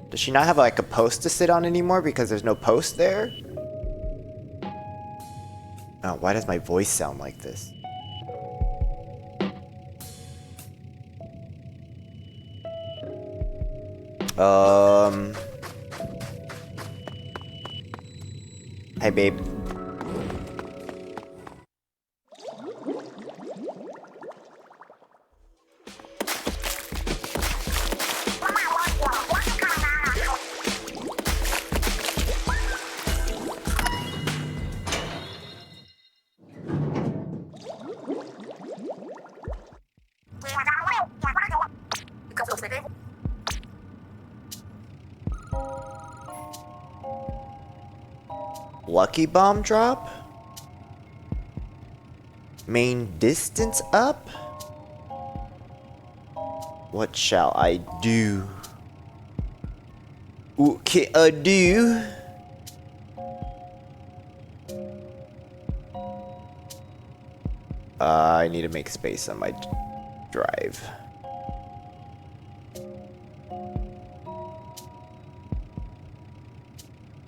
Does she not have like a post to sit on anymore because there's no post there? Oh, why does my voice sound like this? Hey, babe. Lucky bomb drop? Main distance up? What shall I do? What can I do? I need to make space on my drive.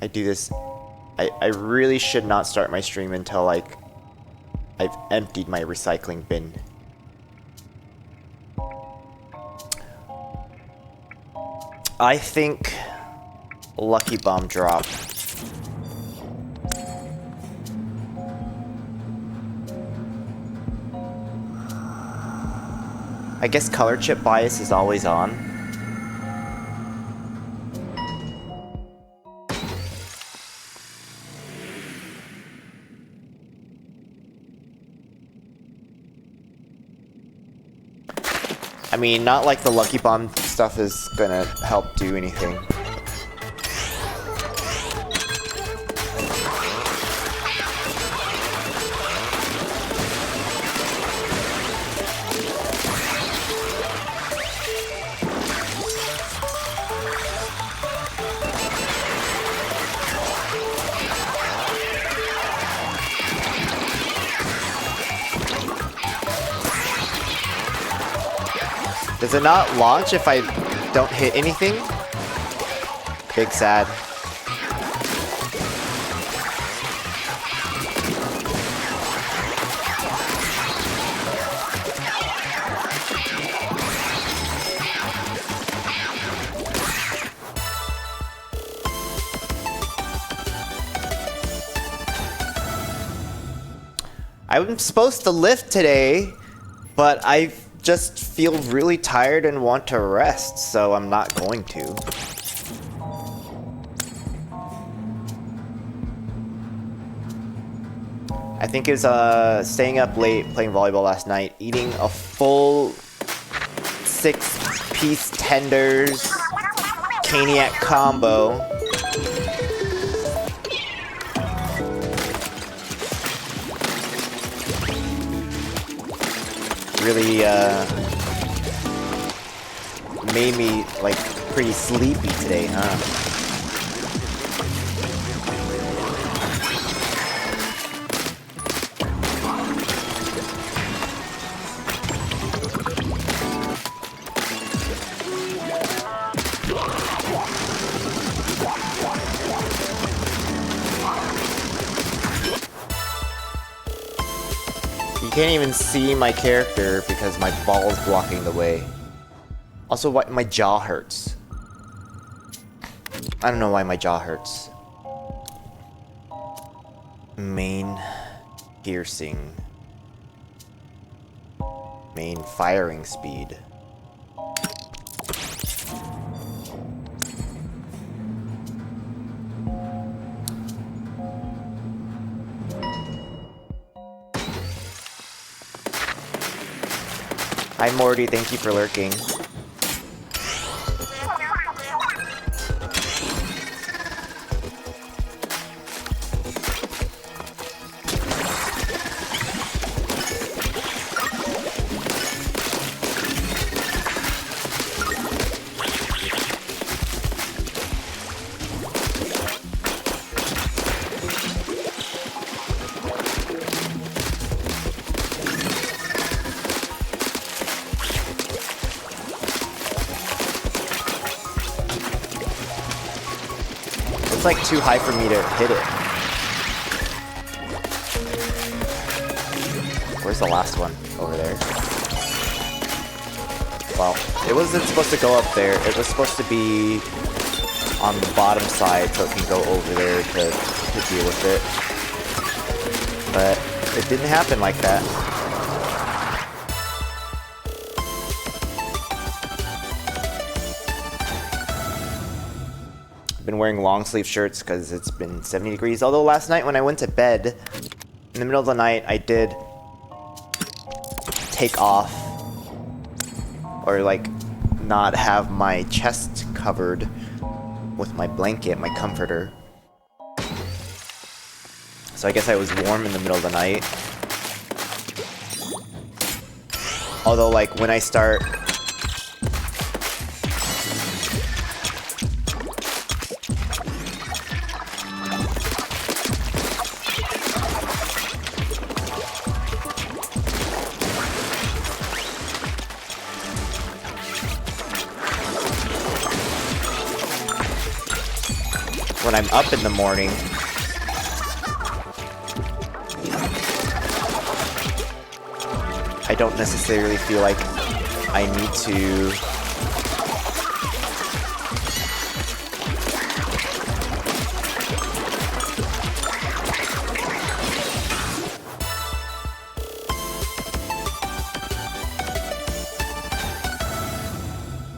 I do this. I really should not start my stream until like I've emptied my recycling bin. I think lucky bomb drop. I guess color chip bias is always on. I mean, not like the lucky bomb stuff is gonna help do anything. Does it not launch if I don't hit anything? Big sad. I'm supposed to lift today, but I just feel really tired and want to rest, so I'm not going to. I think it was staying up late playing volleyball last night, eating a full 6-piece tenders caniac combo. Really made me like pretty sleepy today, huh? You can't even see my character because my ball's blocking the way. Also, why my jaw hurts. I don't know why my jaw hurts. Main piercing. Main firing speed. Hi Morty, thank you for lurking. It's like too high for me to hit it. Where's the last one? Over there. Well, it wasn't supposed to go up there. It was supposed to be on the bottom side so it can go over there to deal with it. But it didn't happen like that. I've been wearing long sleeve shirts because it's been 70 degrees. Although last night when I went to bed, in the middle of the night, I did take off or like not have my chest covered with my blanket, my comforter. So I guess I was warm in the middle of the night. Although like when I start when I'm up in the morning, I don't necessarily feel like I need to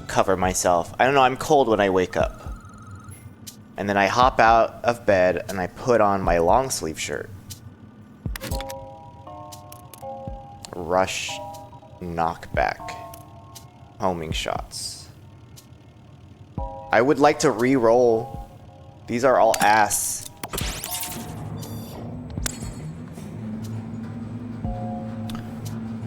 cover myself. I don't know, I'm cold when I wake up. And then I hop out of bed and I put on my long sleeve shirt. Rush, knockback, homing shots. I would like to re-roll. These are all ass.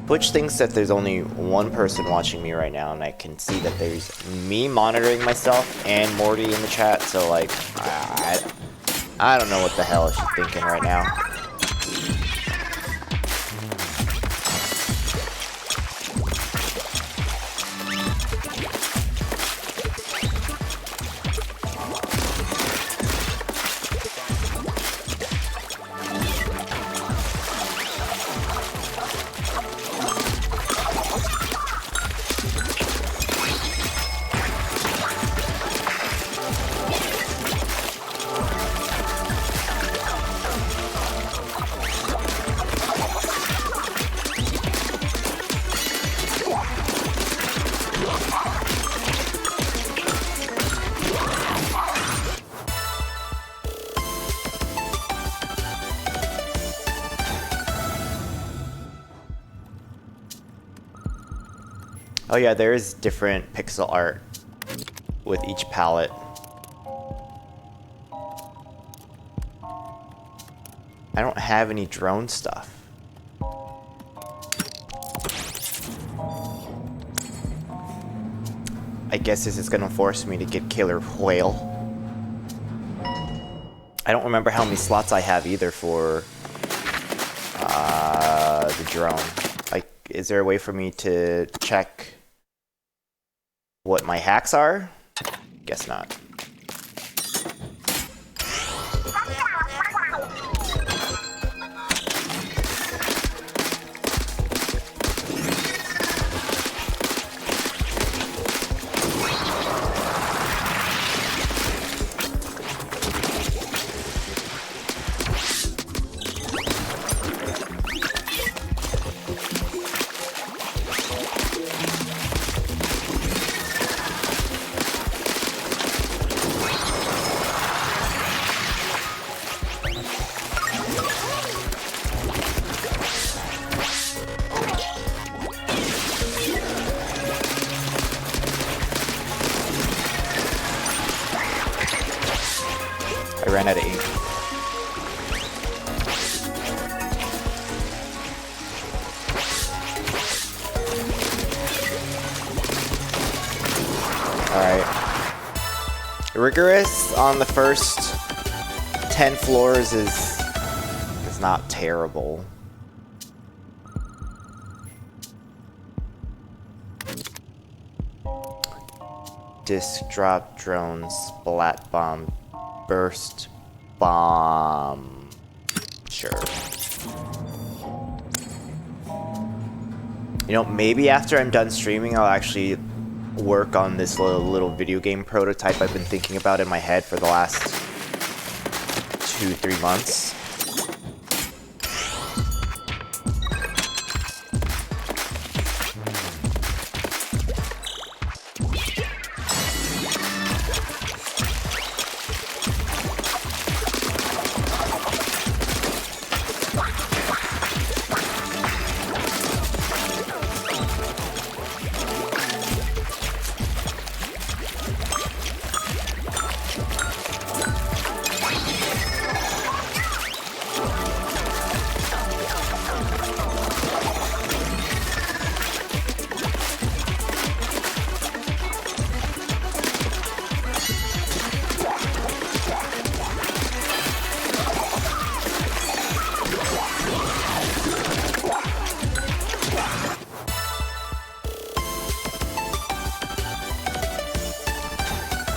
Butch thinks that there's only one person watching me right now, and I can see that there's me monitoring myself and Morty in the chat, so like, I don't know what the hell she's thinking right now. Oh yeah, there is different pixel art with each palette. I don't have any drone stuff. I guess this is gonna force me to get Killer Whale. I don't remember how many slots I have either for the drone. Like, is there a way for me to check what my hacks are? Guess not. I ran out of ink. Alright. Rigorous on the first 10 floors is not terrible. Disc drop, drones, splat bomb, burst bomb. Sure. You know, maybe after I'm done streaming, I'll actually work on this little video game prototype I've been thinking about in my head for the last 2-3 months.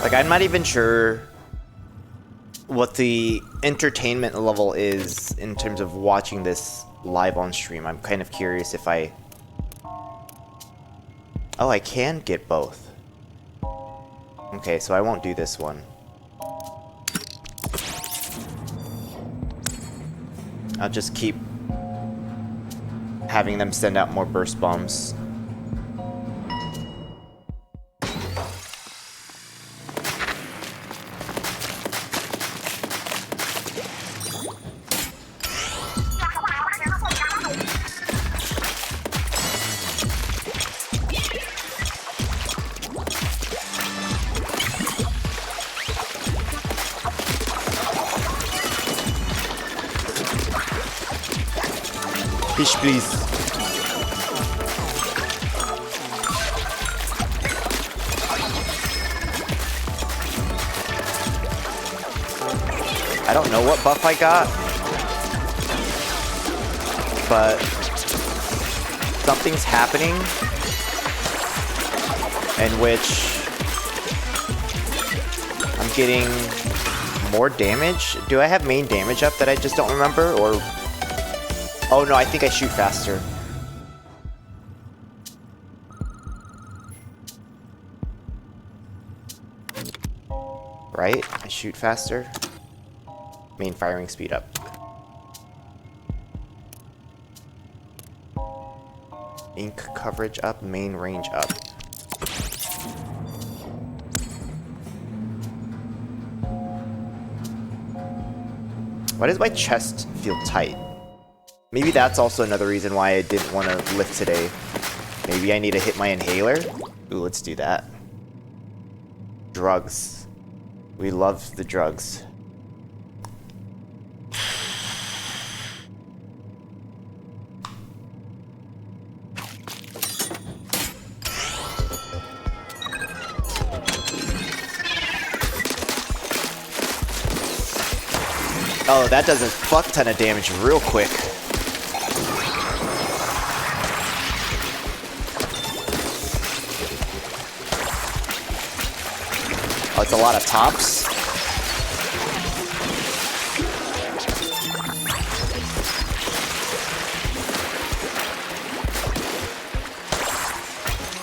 Like, I'm not even sure what the entertainment level is in terms of watching this live on stream. I'm kind of curious if I... Oh, I can get both. Okay, so I won't do this one. I'll just keep having them send out more burst bombs. Fish, please. I don't know what buff I got, but something's happening in which I'm getting more damage. Do I have main damage up that I just don't remember, or... Oh no, I think I shoot faster. Right? I shoot faster. Main firing speed up. Ink coverage up, main range up. Why does my chest feel tight? Maybe that's also another reason why I didn't want to lift today. Maybe I need to hit my inhaler? Ooh, let's do that. Drugs. We love the drugs. Oh, that does a fuck ton of damage real quick. Oh, it's a lot of tops.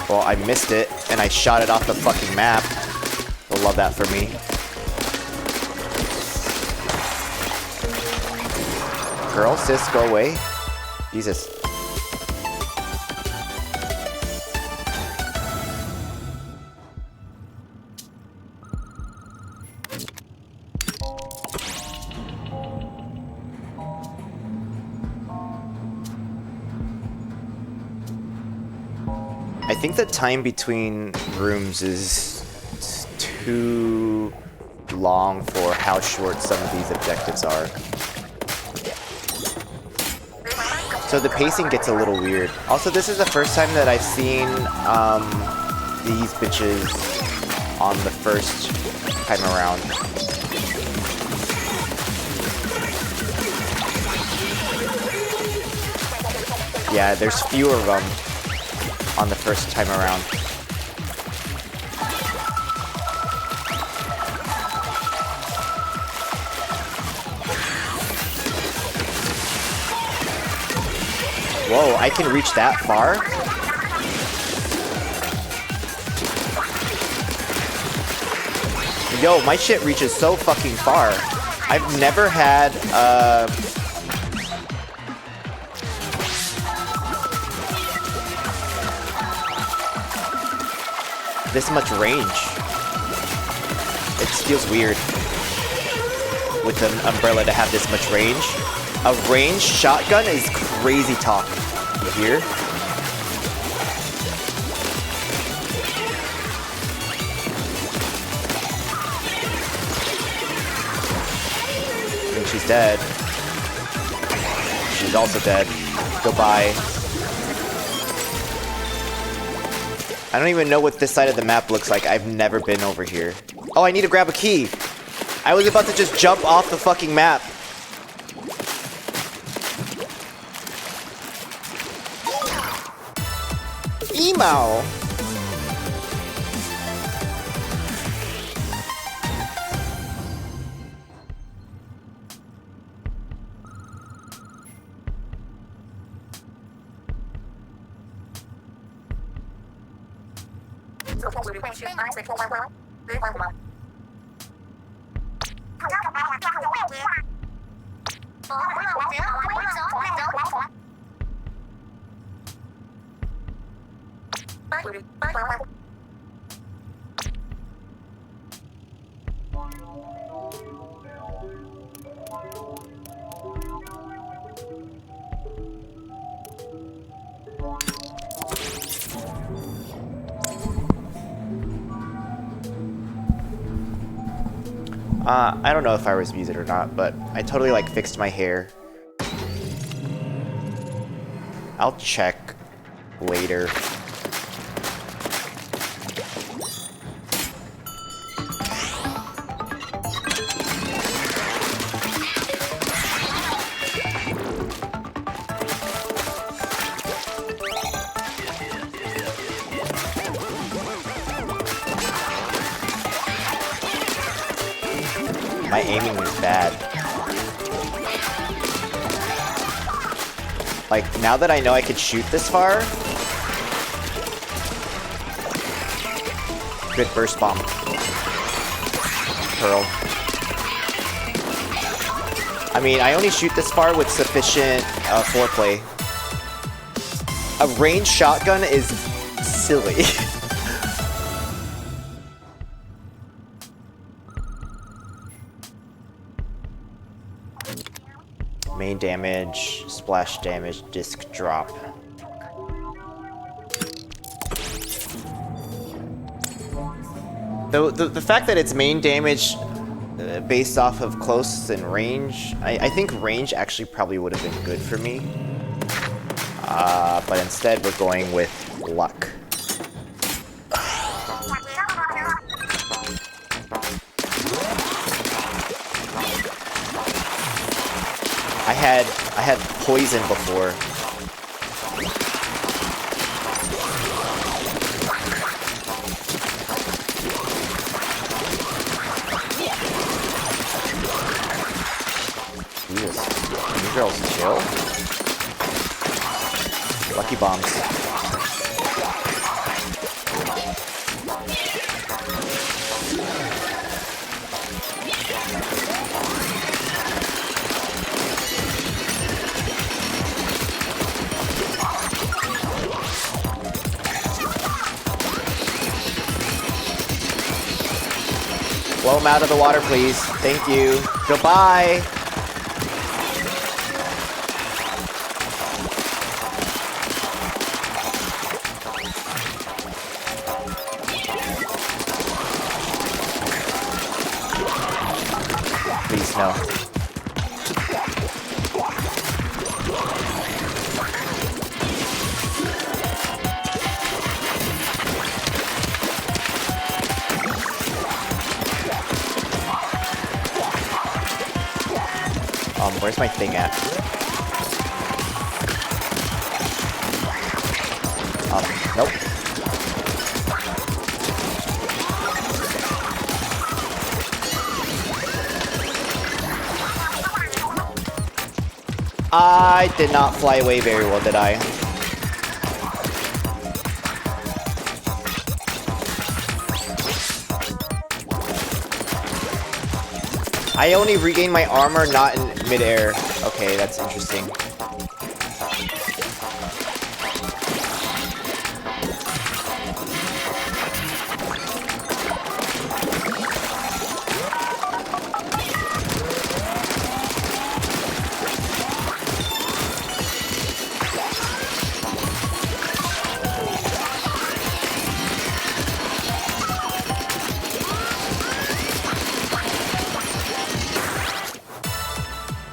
Well, I missed it, and I shot it off the fucking map. They'll love that for me. Girl, sis, go away. Jesus. I think the time between rooms is too long for how short some of these objectives are. So the pacing gets a little weird. Also, this is the first time that I've seen these bitches on the first time around. Yeah, there's fewer of them on the first time around. Whoa, I can reach that far? Yo, my shit reaches so fucking far. I've never had, this much range. It feels weird with an umbrella to have this much range. A ranged shotgun is crazy talk. You hear? I think she's dead. She's also dead. Goodbye. I don't even know what this side of the map looks like. I've never been over here. Oh, I need to grab a key. I was about to just jump off the fucking map. Emo. I don't know if I was used it or not, but I totally like fixed my hair. I'll check later. My aiming is bad. Like, now that I know I could shoot this far... Good burst bomb. Pearl. I mean, I only shoot this far with sufficient foreplay. A ranged shotgun is silly. Main damage, splash damage, disc drop. The fact that it's main damage based off of close and range, I think range actually probably would have been good for me. But instead we're going with luck. I had poison before. Jesus, can you girls chill? Lucky bombs. Blow him out of the water, please. Thank you. Goodbye. Please, no. Where's my thing at? Nope. I did not fly away very well, did I? I only regained my armor, not in midair. Okay, that's interesting.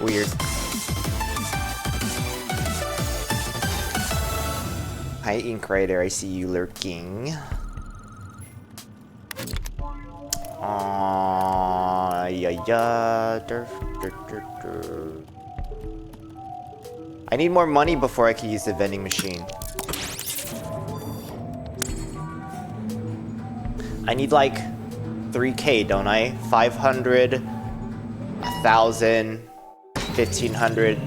Weird. Hi, Ink Rider. I see you lurking. I need more money before I can use the vending machine. I need like 3K, don't I? 500, 1,000, 1,500.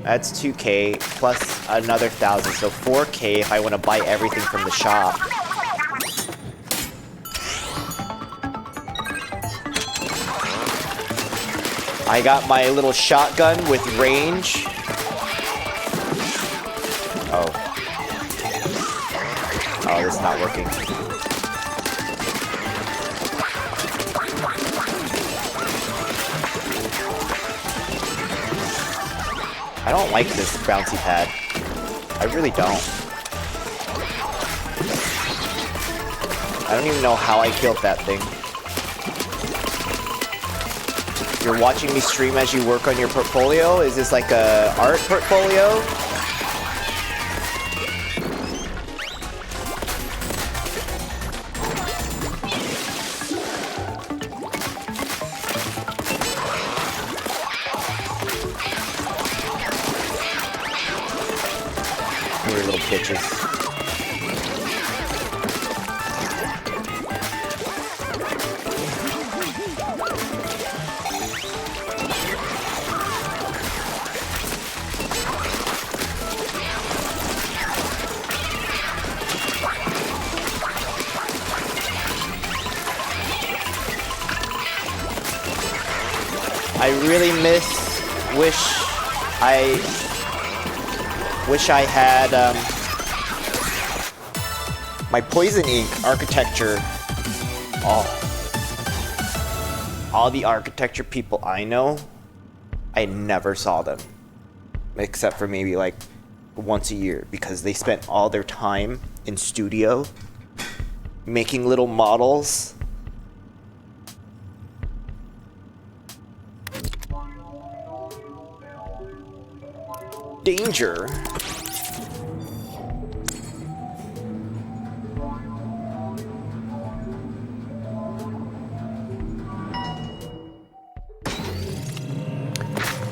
That's 2K plus another 1,000, so 4K if I want to buy everything from the shop. I got my little shotgun with range. Oh. Oh, this is not working. I don't like this bouncy pad. I really don't. I don't even know how I killed that thing. You're watching me stream as you work on your portfolio? Is this like a art portfolio? Weird little bitches. I really wish I had my poison ink architecture. Oh, all the architecture people I know, I never saw them, except for maybe like once a year, because they spent all their time in studio making little models. Danger.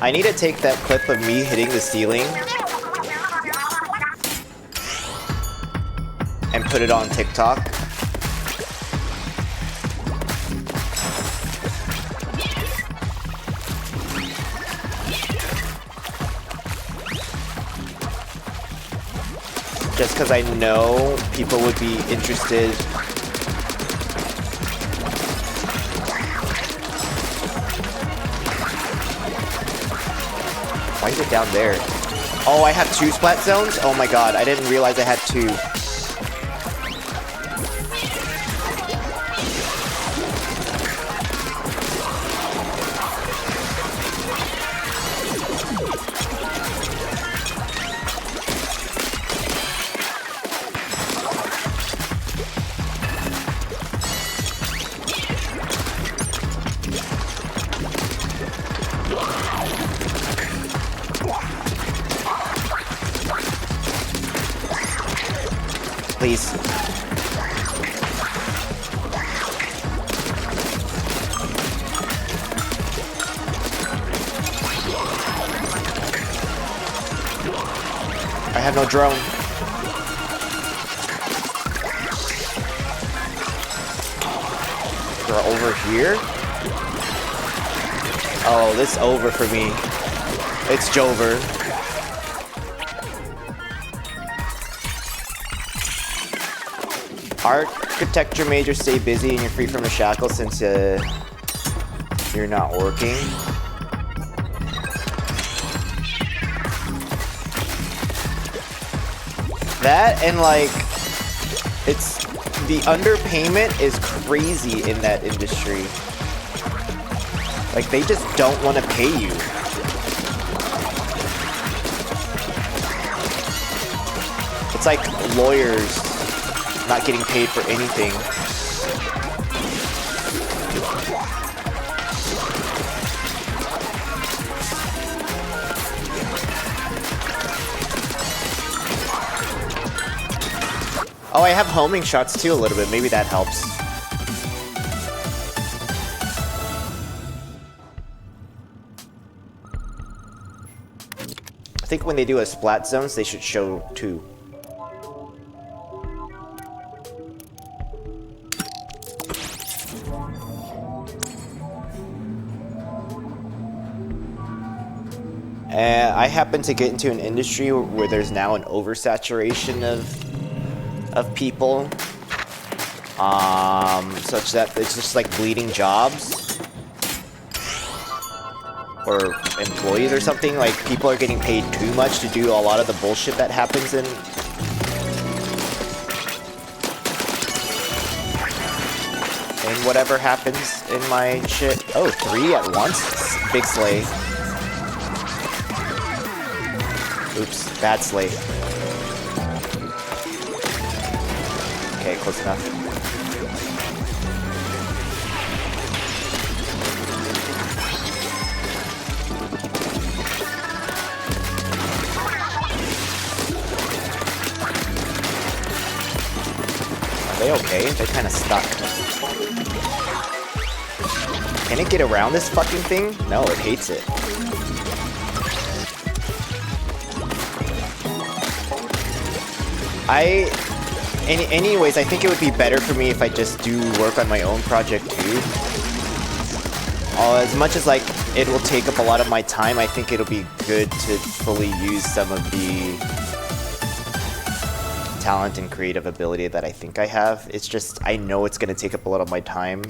I need to take that clip of me hitting the ceiling and put it on TikTok. Just because I know people would be interested. Why is it down there? Oh, I have 2 splat zones? Oh my god, I didn't realize I had 2. Please. I have no drone. They're over here? Oh, this is over for me. It's Jover. Architecture majors stay busy and you're free from the shackles since you're not working. That and like, it's the underpayment is crazy in that industry. Like they just don't want to pay you. It's like lawyers not getting paid for anything. Oh, I have homing shots too a little bit. Maybe that helps. I think when they do a splat zones, they should show 2. I happen to get into an industry where there's now an oversaturation of people, such that it's just like bleeding jobs or employees or something. Like people are getting paid too much to do a lot of the bullshit that happens in whatever happens in my shit. Oh, 3 at once? Big slay. Oops, bad slay. Okay, close enough. Are they okay? They're kind of stuck. Can it get around this fucking thing? No, it hates it. Anyways, I think it would be better for me if I just do work on my own project too. As much as like it will take up a lot of my time, I think it'll be good to fully use some of the talent and creative ability that I think I have. It's just, I know it's gonna take up a lot of my time.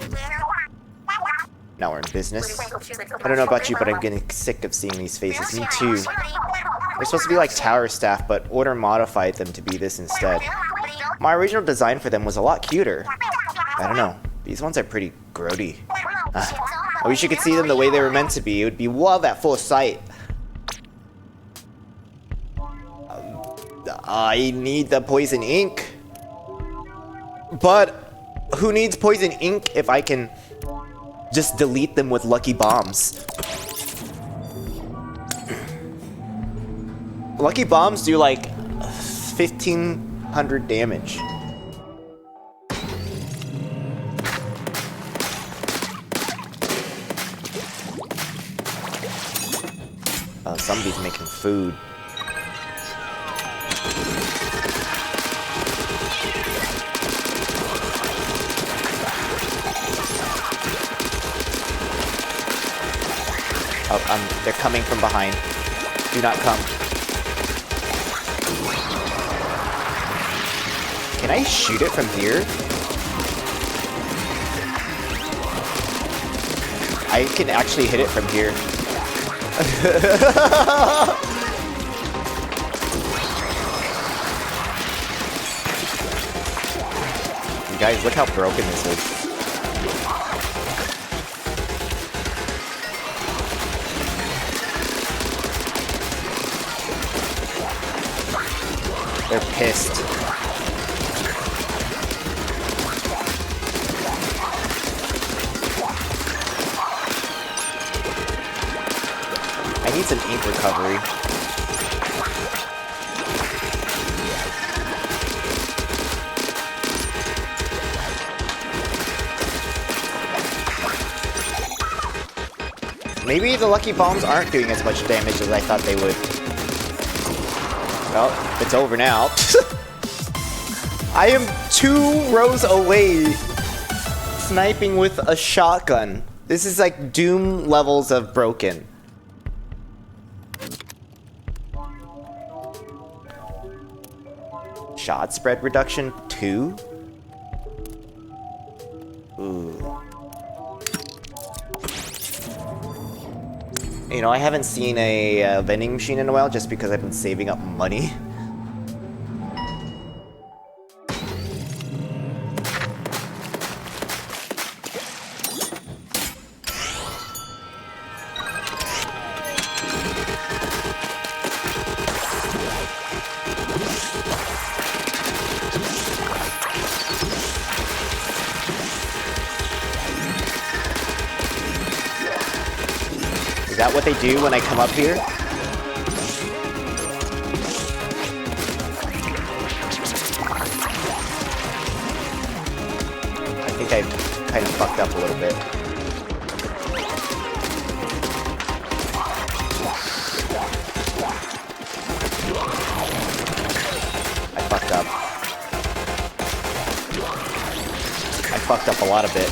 Now we're in business. I don't know about you, but I'm getting sick of seeing these faces. Me too. They're supposed to be like tower staff, but Order modified them to be this instead. My original design for them was a lot cuter. I don't know. These ones are pretty grody. I wish you could see them the way they were meant to be. It would be love at full sight. I need the poison ink. But who needs poison ink if I can just delete them with lucky bombs? Lucky bombs do like 1,500 damage. Oh, somebody's making food. Oh, they're coming from behind. Do not come. Can I shoot it from here? I can actually hit it from here. You guys, look how broken this is. They're pissed. I need some ink recovery. Maybe the lucky bombs aren't doing as much damage as I thought they would. Well, it's over now. I am 2 rows away sniping with a shotgun. This is like Doom levels of broken. Shot spread reduction 2? Ooh. You know, I haven't seen a vending machine in a while just because I've been saving up money. Is that what they do when I come up here? I think I kind of fucked up a little bit. I fucked up. I fucked up a lot of it.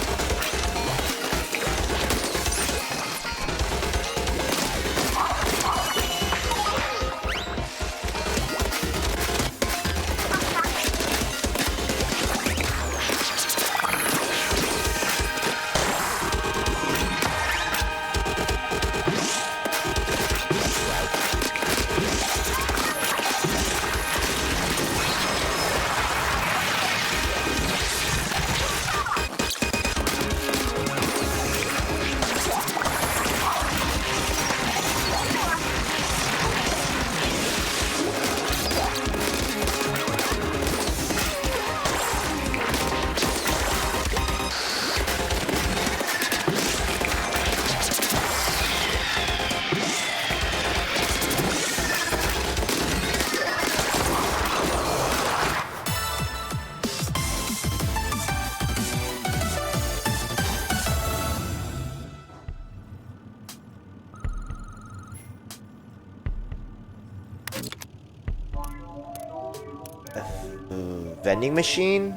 Vending machine?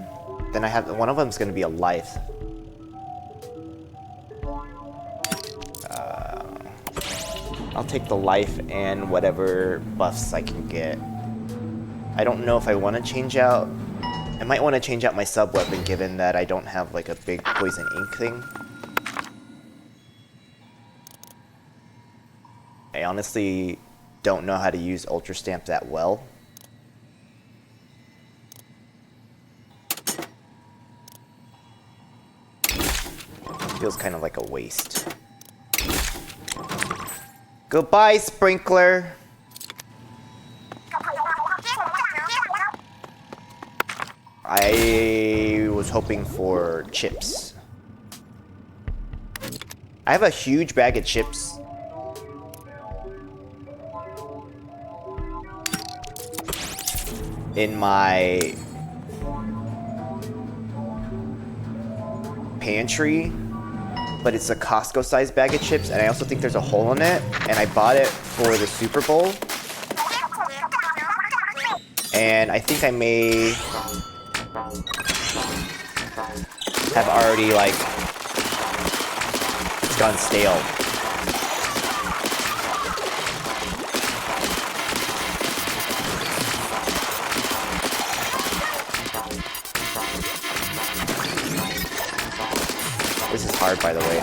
Then I have one of them is going to be a life. I'll take the life and whatever buffs I can get. I don't know if I want to change out. I might want to change out my sub weapon given that I don't have like a big poison ink thing. I honestly don't know how to use Ultra Stamp that well. Feels kind of like a waste. Goodbye, Sprinkler! I was hoping for chips. I have a huge bag of chips. In my pantry, but it's a Costco-sized bag of chips, and I also think there's a hole in it, and I bought it for the Super Bowl. And I think I may have already, like, gone stale. This is hard, by the way.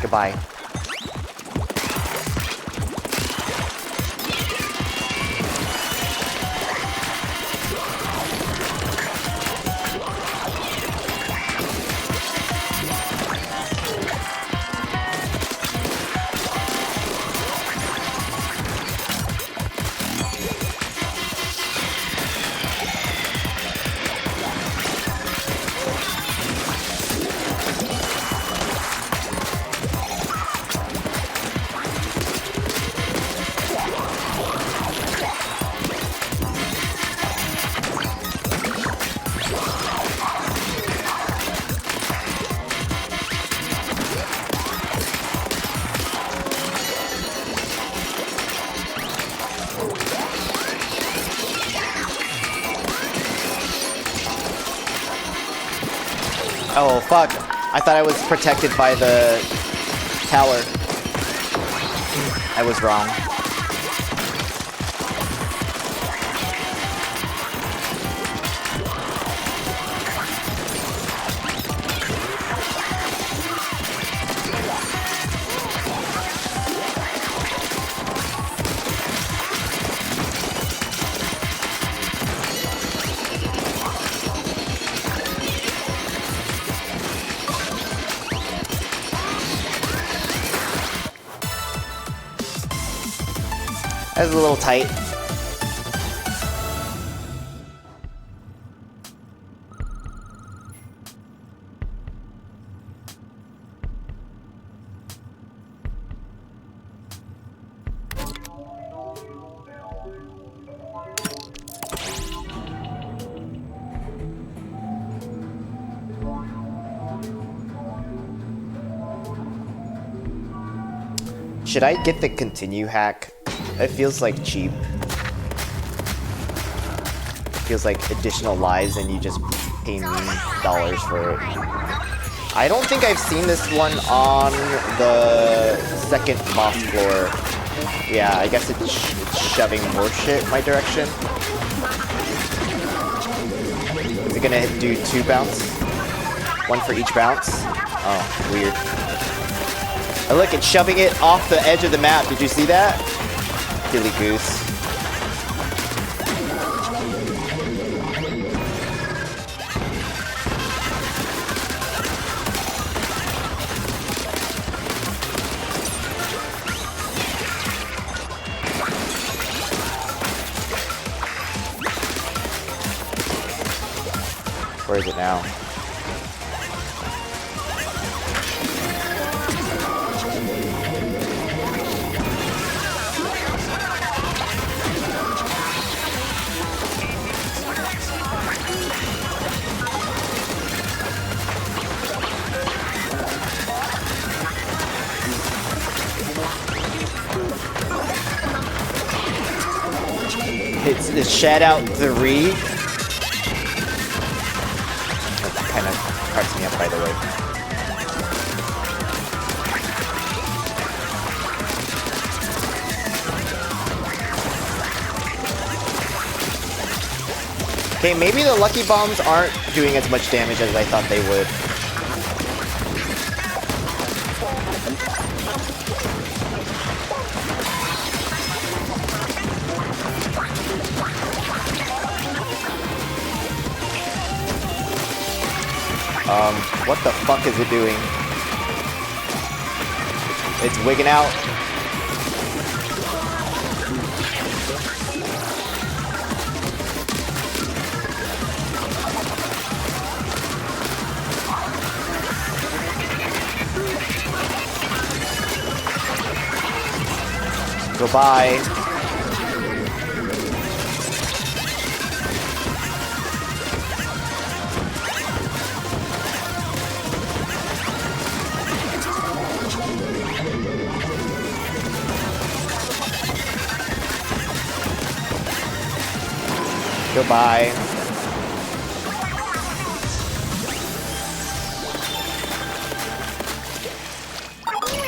Goodbye. Oh, fuck. I thought I was protected by the tower. I was wrong. That was a little tight. Should I get the continue hack? It feels like cheap. Feels like additional lives and you just pay me dollars for it. I don't think I've seen this one on the second boss floor. Yeah, I guess it's shoving more shit my direction. Is it gonna do 2 bounce? 1 for each bounce? Oh, weird. Oh, look, it's shoving it off the edge of the map. Did you see that? Silly goose. Where is it now? It's shed out 3. That kind of cracks me up, by the way. Okay, maybe the lucky bombs aren't doing as much damage as I thought they would. What the fuck is it doing? It's wigging out. Goodbye. Goodbye.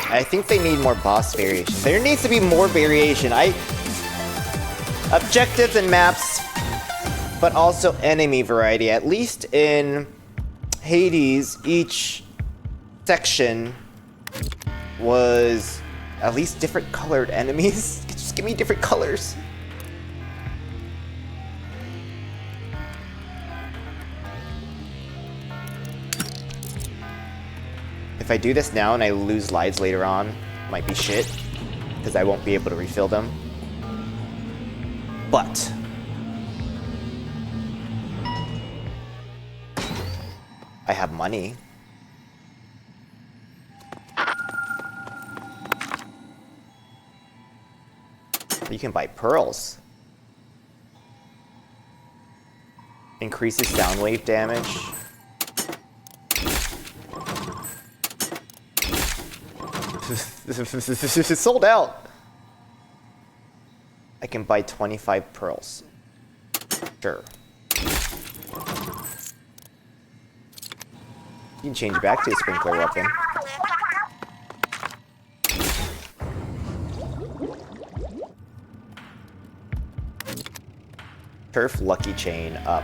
I think they need more boss variation. There needs to be more variation. Objectives and maps, but also enemy variety. At least in Hades, each section was at least different colored enemies. Just give me different colors. If I do this now and I lose lives later on, it might be shit, because I won't be able to refill them. But I have money. You can buy pearls. Increases sound wave damage. It's sold out. I can buy 25 pearls. Sure. can change back to a sprinkler weapon. Turf lucky chain up.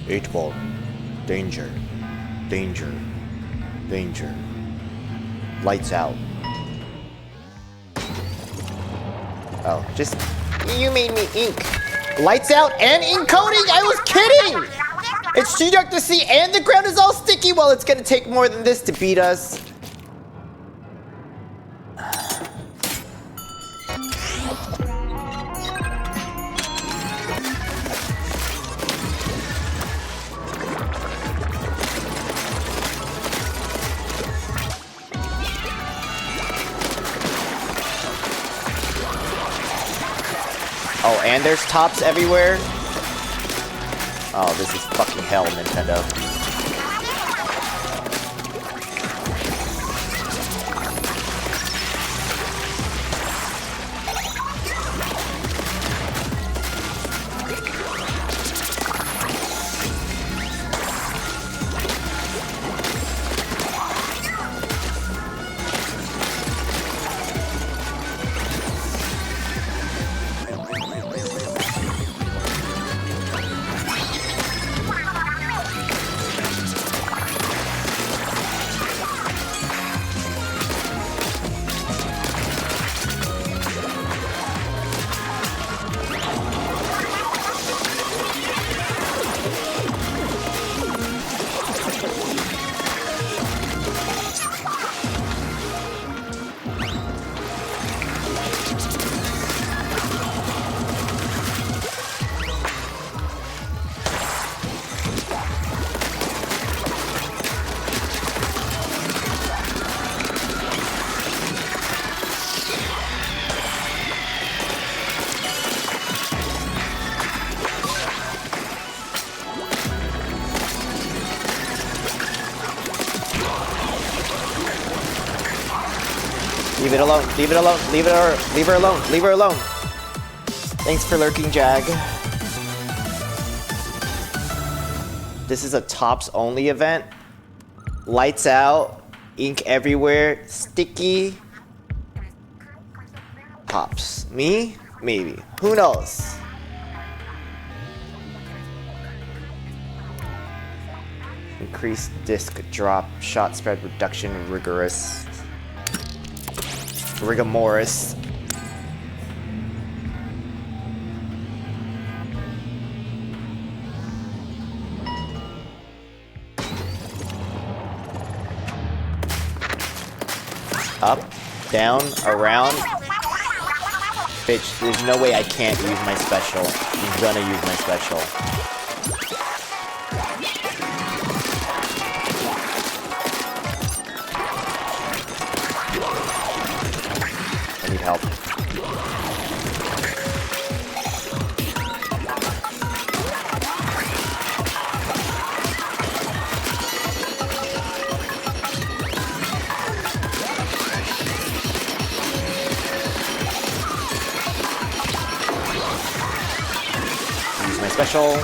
Eight ball. Danger. Danger. Danger. Lights out. Oh, just... You made me ink. Lights out and ink coating? I was kidding! It's too dark to see and the ground is all sticky. Well, it's gonna take more than this to beat us. Oh, and there's tops everywhere? Oh, this is fucking hell, Nintendo. Leave it alone. Leave it alone. Leave her alone. Leave her alone. Thanks for lurking, Jag. This is a tops only event. Lights out. Ink everywhere. Sticky. Tops. Me? Maybe. Who knows? Increased disc drop. Shot spread reduction. Rigorous. Rigomoris. Up, down, around. Bitch, there's no way I can't use my special. I'm gonna use my special. Help. Use my special.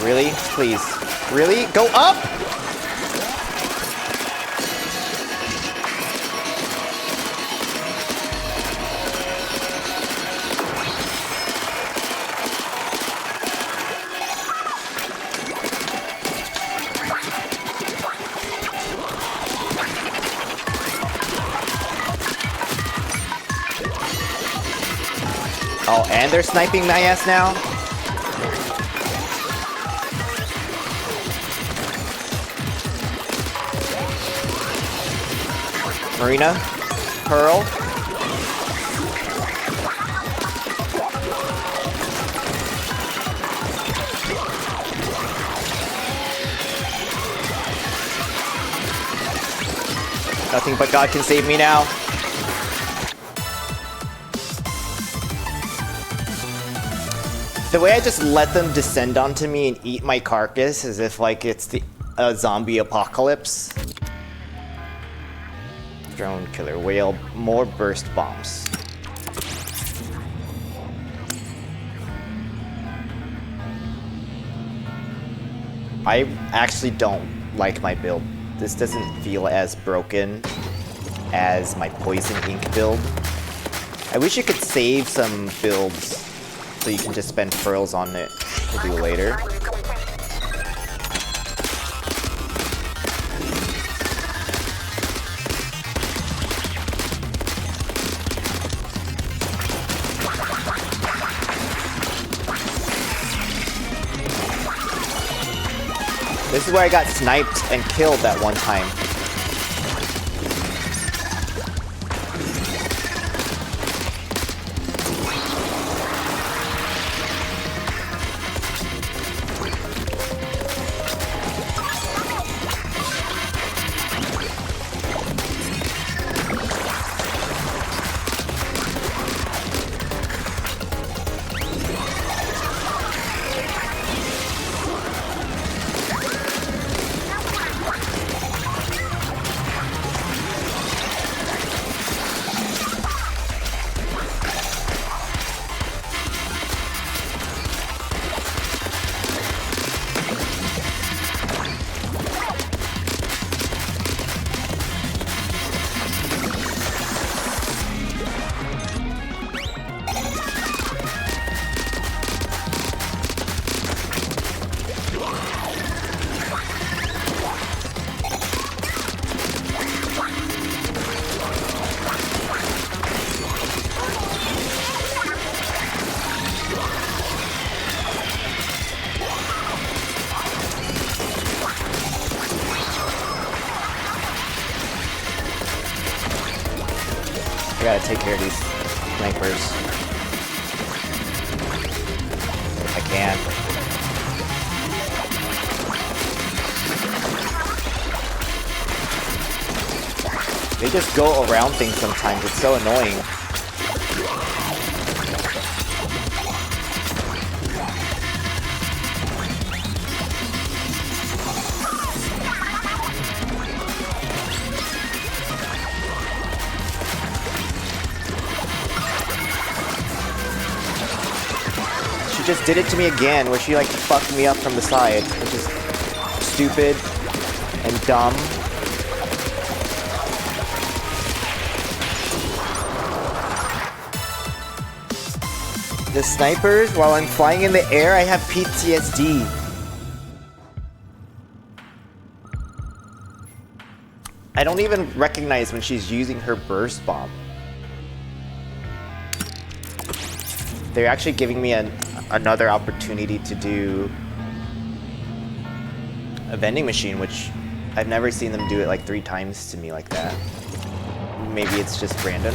Really? Please. Really? Go up? Oh, and they're sniping my ass now? Marina, Pearl. Nothing but God can save me now. The way I just let them descend onto me and eat my carcass as if like it's the a zombie apocalypse. Drone killer whale, more burst bombs. I actually don't like my build. This doesn't feel as broken as my poison ink build. I wish you could save some builds so you can just spend pearls on it to do later. This is where I got sniped and killed that one time. I gotta take care of these snipers. If I can. They just go around things sometimes, it's so annoying. Just did it to me again, where she like fucked me up from the side, which is stupid and dumb. The snipers, while I'm flying in the air, I have PTSD. I don't even recognize when she's using her burst bomb. They're actually giving me another opportunity to do a vending machine, which I've never seen them do it like 3 times to me like that. Maybe it's just random.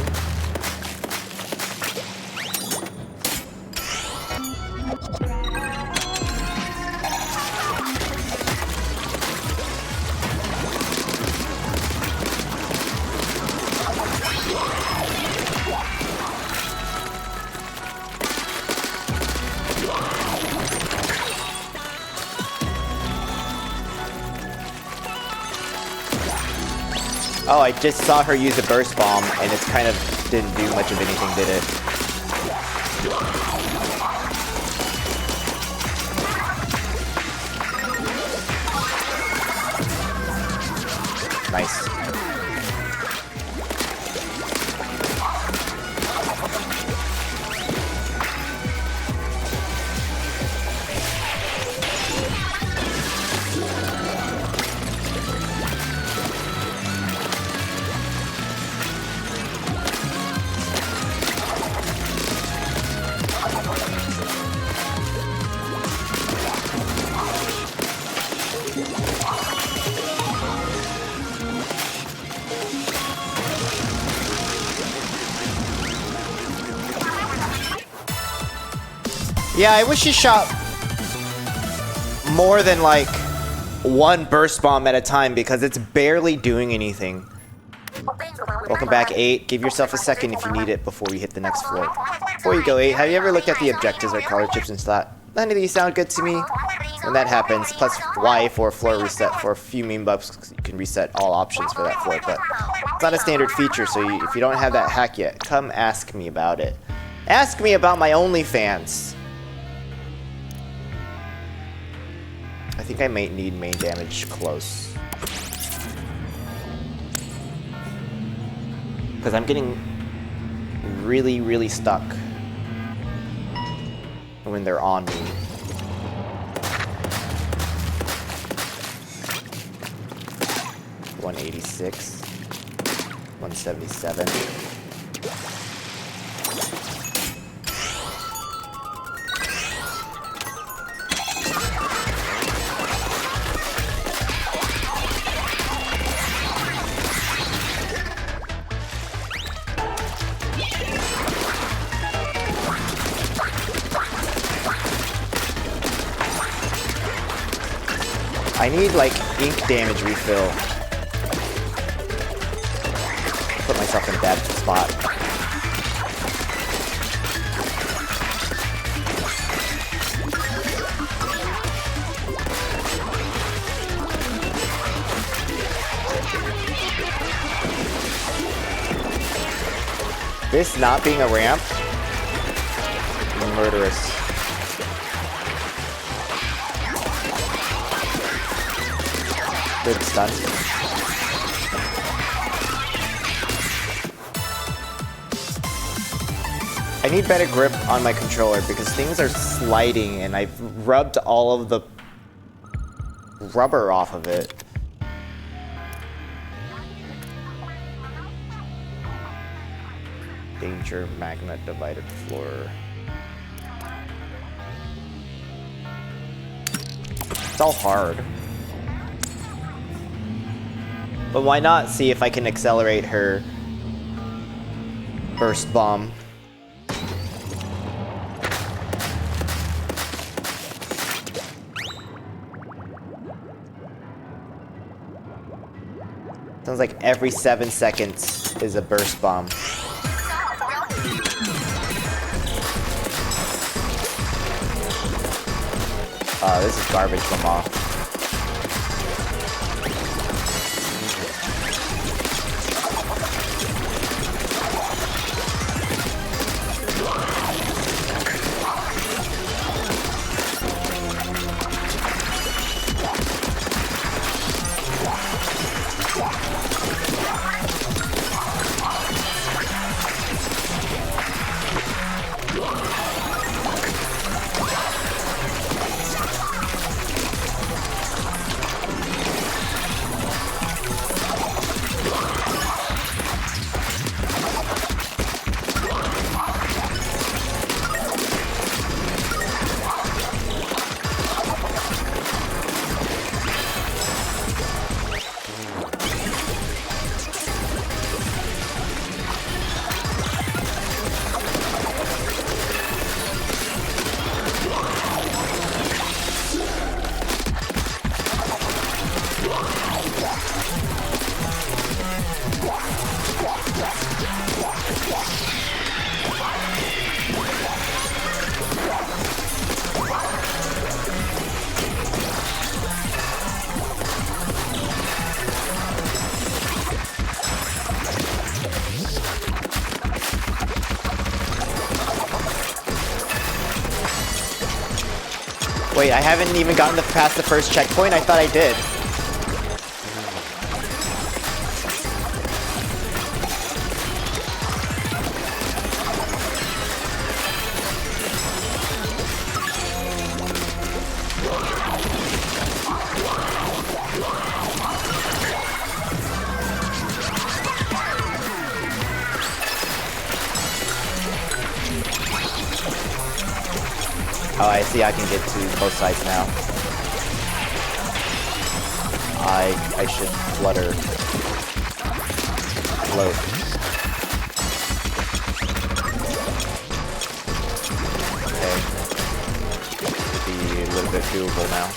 Oh, I just saw her use a burst bomb, and it kind of didn't do much of anything, did it? Nice. Yeah, I wish she shot more than like 1 burst bomb at a time, because it's barely doing anything. Welcome back, 8. Give yourself a second if you need it before we hit the next floor. Before you go, 8, have you ever looked at the objectives or color chips and thought, none of these sound good to me? when that happens, plus Y for floor reset. For a few meme buffs, you can reset all options for that floor, but it's not a standard feature, so if you don't have that hack yet, come ask me about it. Ask me about my OnlyFans. I think I might need main damage close. Because I'm getting really, really stuck when they're on me. $186, $177. I need like ink damage refill. Put myself in a bad spot. This not being a ramp, murderous. Good stun. I need better grip on my controller because things are sliding and I've rubbed all of the rubber off of it. Danger magnet divided floor. It's all hard. But why not see if I can accelerate her burst bomb? Sounds like every 7 seconds is a burst bomb. This is garbage from off. Wait, I haven't even gotten past the first checkpoint? I thought I did. Oh, I see I can get to both sides now. I should flutter. Float. Okay. Should be a little bit doable now.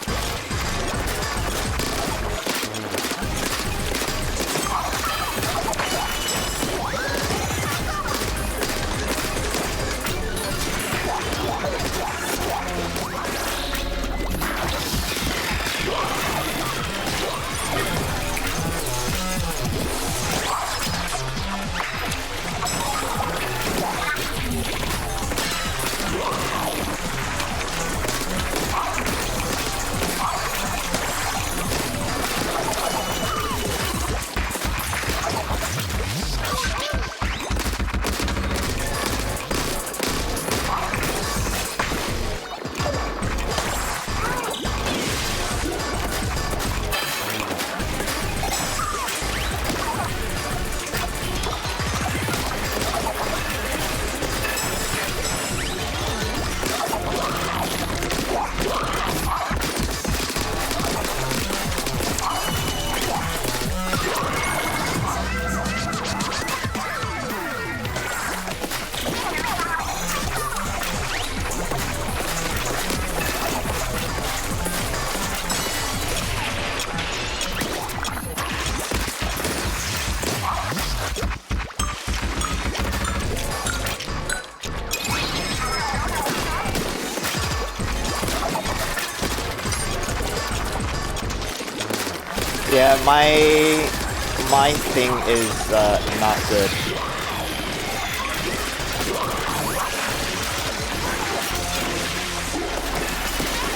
Yeah, my thing is not good.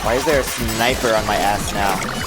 Why is there a sniper on my ass now?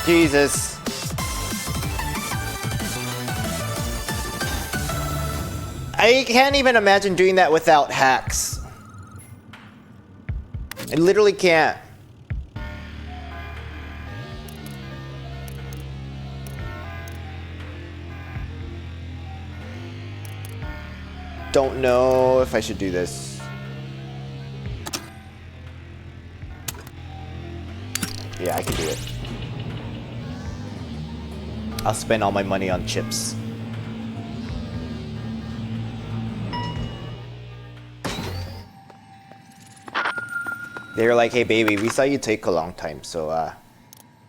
Jesus. I can't even imagine doing that without hacks. I literally can't. Don't know if I should do this. Yeah, I can do it. I'll spend all my money on chips. They were like, hey baby, we saw you take a long time, so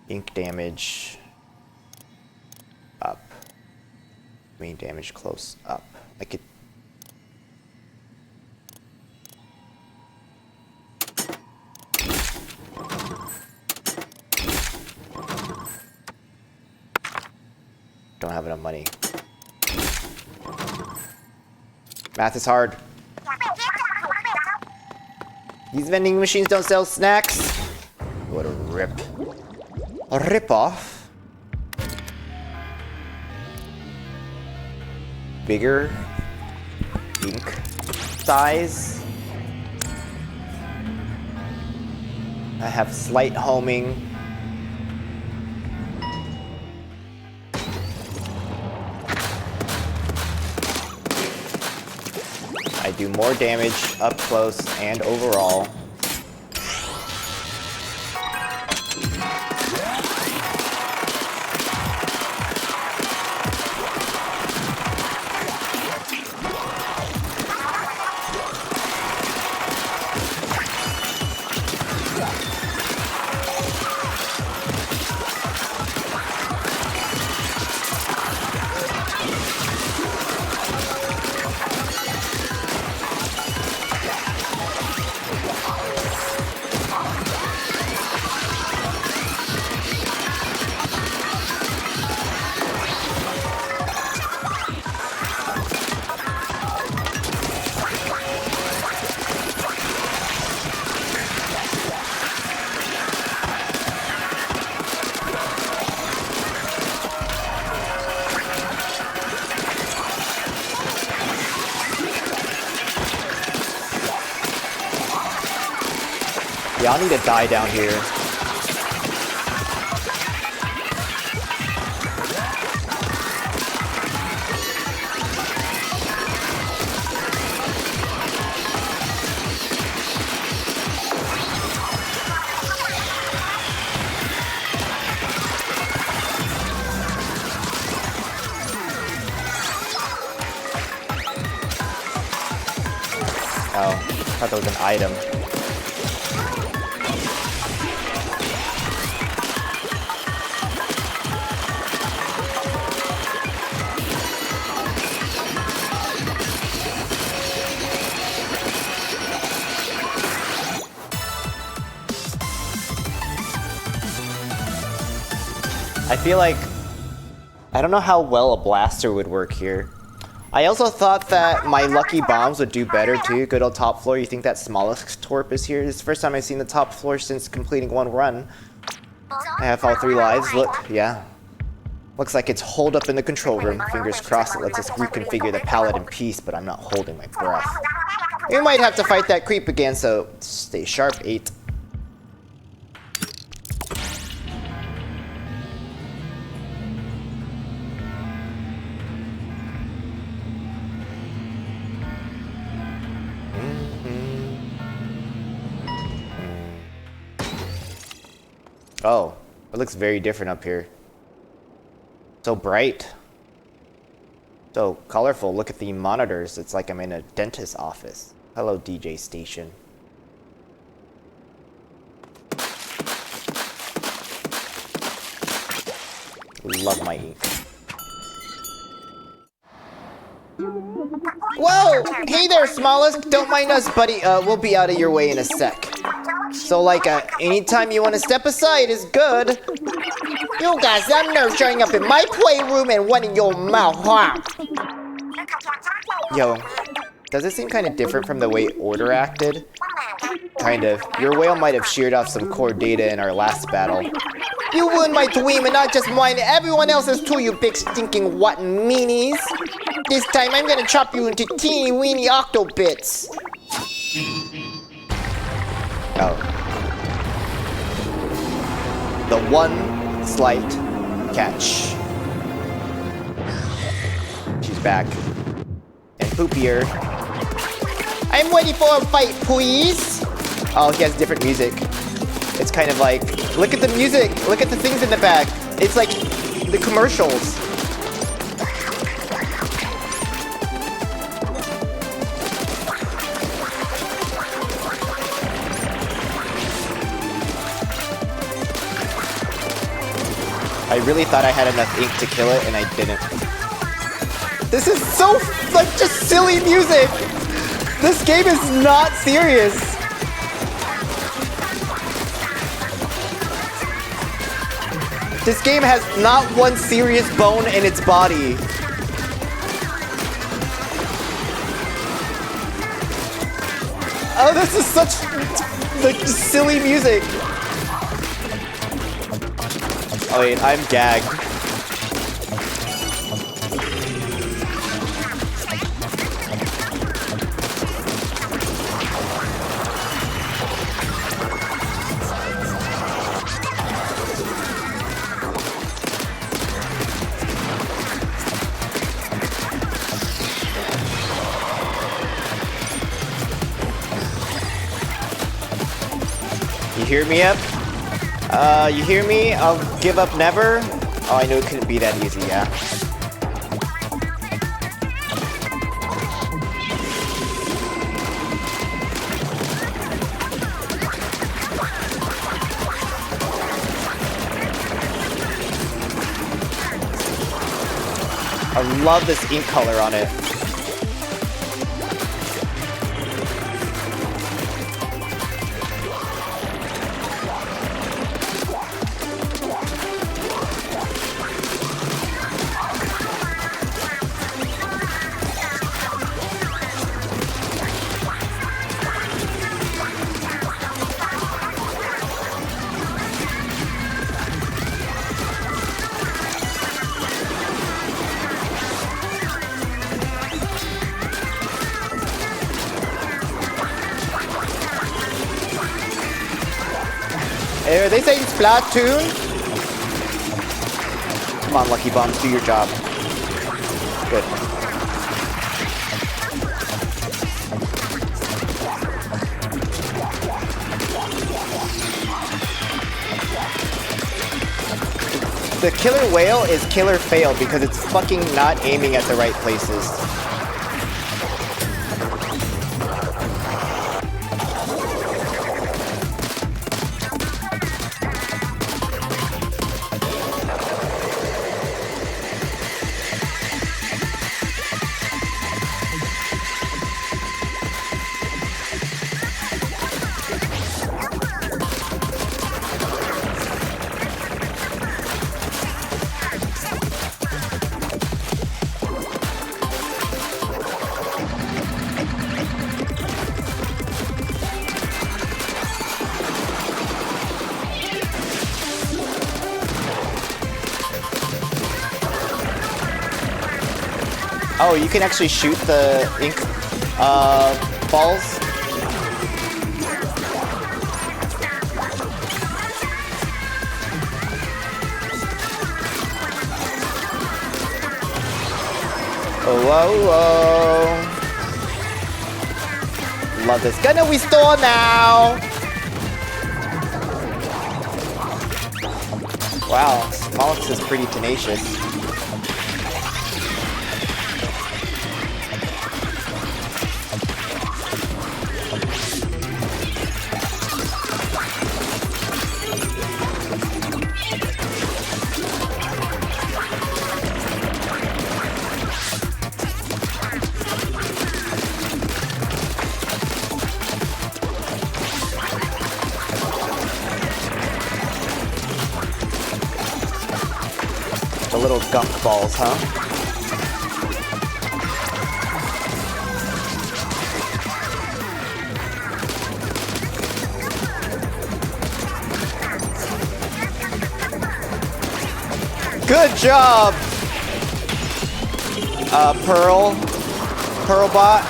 ink damage up. Main damage close up. I could. Don't have enough money. Math is hard. These vending machines don't sell snacks. What a rip. A rip-off. Bigger ink size. I have slight homing. I do more damage up close and overall. Y'all need to die down here. Oh, I thought that was an item. I feel like I don't know how well a blaster would work here. I also thought that my lucky bombs would do better too. Good old top floor. You think that smallest torp is here? This is the first time I've seen the top floor since completing one run. I have all 3 lives. Look, yeah. Looks like it's holed up in the control room. Fingers crossed it lets us reconfigure the pallet in peace, but I'm not holding my breath. We might have to fight that creep again, so stay sharp, 8. Oh, it looks very different up here. So bright. So colorful. Look at the monitors. It's like I'm in a dentist's office. Hello, DJ station. Love my ink. Whoa! Hey there, Smallest! Don't mind us, buddy. We'll be out of your way in a sec. So, like, anytime you want to step aside is good. You guys have nerve showing up in my playroom and one in your mouth, huh? Yo, does it seem kind of different from the way Order acted? Kind of. Your whale might have sheared off some core data in our last battle. You ruined my dream and not just mine, everyone else's too, you big stinking rotten meanies. This time I'm gonna chop you into teeny weeny octo bits. Oh. The one slight catch. She's back. And poopier. I'm ready for a fight, please. Oh, he has different music. It's kind of like, look at the music. Look at the things in the back. It's like the commercials. I really thought I had enough ink to kill it, and I didn't. This is so, like, just silly music! This game is not serious! This game has not one serious bone in its body. Oh, this is such, like, silly music. Oh wait, I'm gagged. You hear me up? You hear me? I'll give up never? Oh, I knew it couldn't be that easy, yeah. I love this ink color on it. Are they saying Splatoon? Come on, Lucky Bombs, do your job. Good. The killer whale is killer fail because it's fucking not aiming at the right places. Oh, you can actually shoot the ink balls. Oh, whoa, whoa. Love this. Gonna restore now. Wow, Smolix is pretty tenacious. The little gunk balls, huh? Good job, Pearlbot.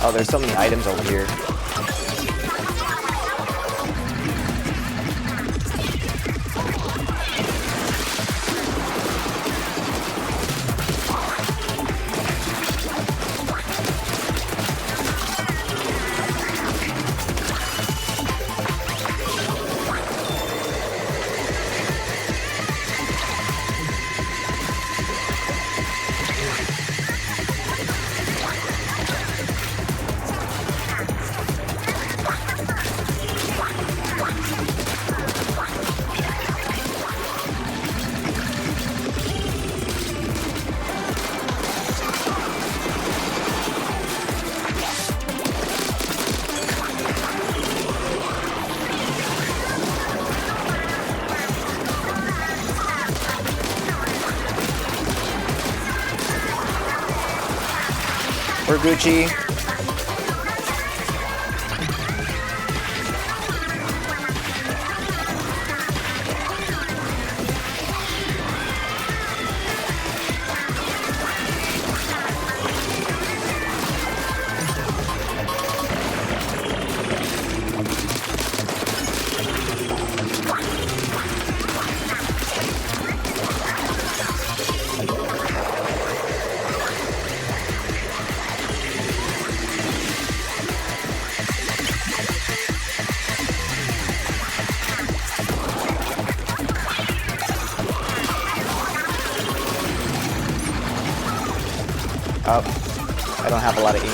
Oh, there's so many items over here. We're Gucci. Oh, I don't have a lot of ink.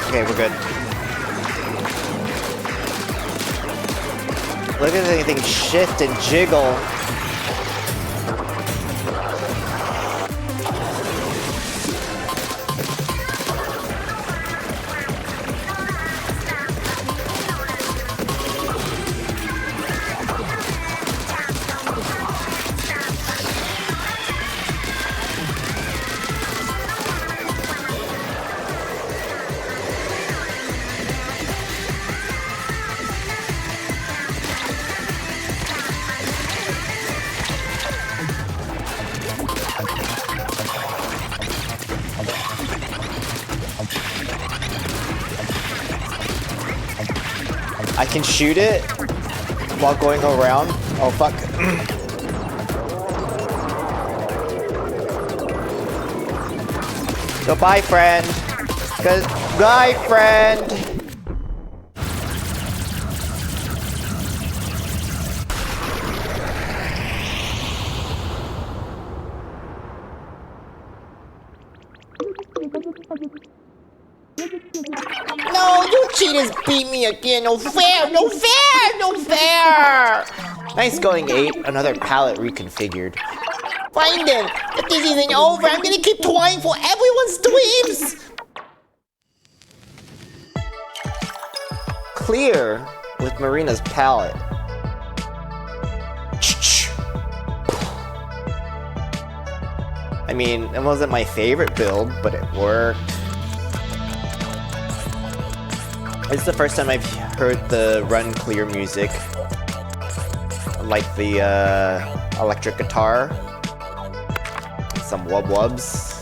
Okay, we're good. Look at this thing shift and jiggle. I can shoot it while going around. Oh, fuck. Goodbye, friend. Goodbye, friend. No, you cheaters beat me again. No fair, no fair, no fair. Nice going, 8. Another palette reconfigured. Fine then. If this isn't over, I'm gonna keep toying for everyone's dreams. Clear with Marina's palette. I mean, it wasn't my favorite build, but it worked. It's the first time I've heard the run clear music. Like the electric guitar. Some wub-wubs.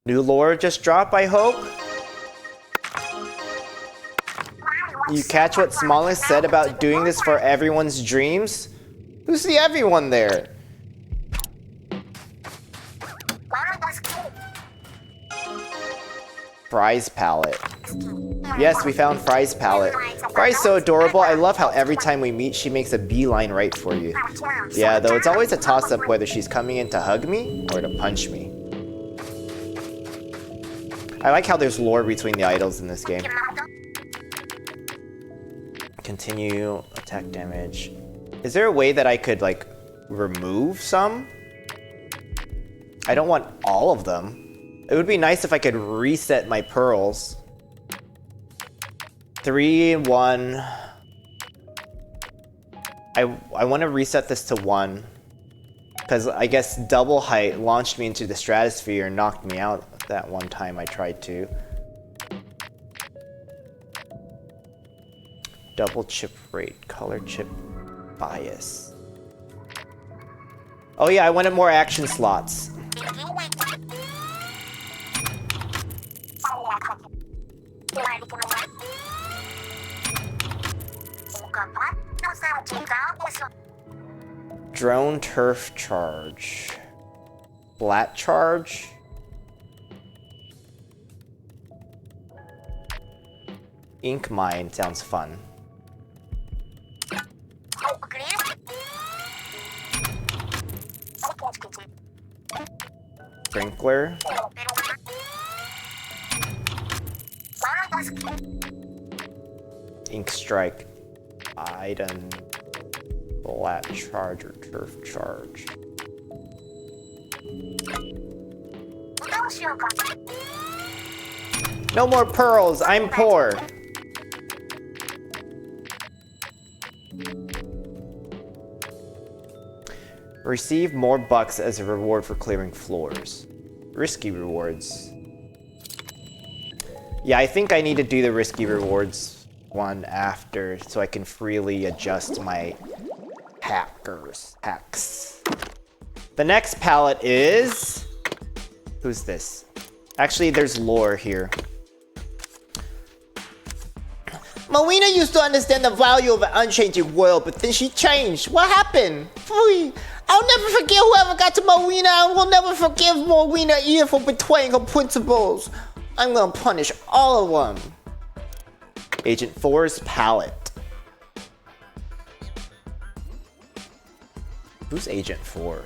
New lore just dropped, I hope. You catch what Smallest said about doing this for everyone's dreams? Who's the everyone there? Fry's palette. Yes, we found Fry's palette. Fry's so adorable. I love how every time we meet, she makes a beeline right for you. Yeah, though it's always a toss-up whether she's coming in to hug me or to punch me. I like how there's lore between the idols in this game. Continue attack damage. Is there a way that I could, like, remove some? I don't want all of them. It would be nice if I could reset my pearls. 3, 1. I want to reset this to 1. Because I guess double height launched me into the stratosphere and knocked me out that one time I tried to. Double chip rate, color chip bias. Oh yeah, I wanted more action slots. Drone turf charge. Flat charge. Ink mine sounds fun. Sprinkler. Ink strike. Item. Flat charge or turf charge. No more pearls, I'm poor. Receive more bucks as a reward for clearing floors. Risky rewards. Yeah, I think I need to do the risky rewards one after so I can freely adjust my hacks. The next palette is... Who's this? Actually, there's lore here. Marina used to understand the value of an unchanging world, but then she changed. What happened? I'll never forget whoever got to Marina, and will never forgive Marina either for betraying her principles. I'm gonna punish all of them. Agent 4's palette. Who's Agent 4?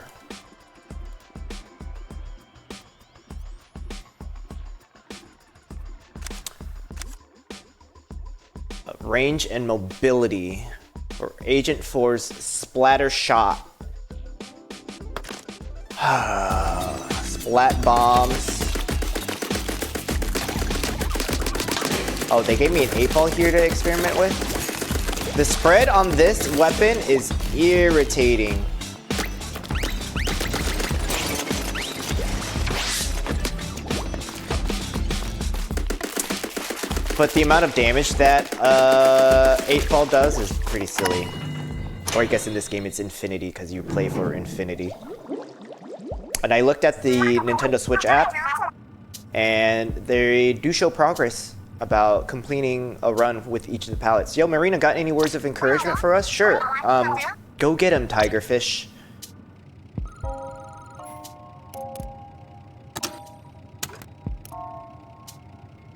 Range and mobility for Agent 4's splatter shot. Splat bombs. Oh, they gave me an 8-ball here to experiment with. The spread on this weapon is irritating. But the amount of damage that 8-ball does is pretty silly. Or I guess in this game it's infinity because you play for infinity. And I looked at the Nintendo Switch app, and they do show progress about completing a run with each of the palettes. Yo, Marina, got any words of encouragement for us? Sure. Go get him, Tigerfish.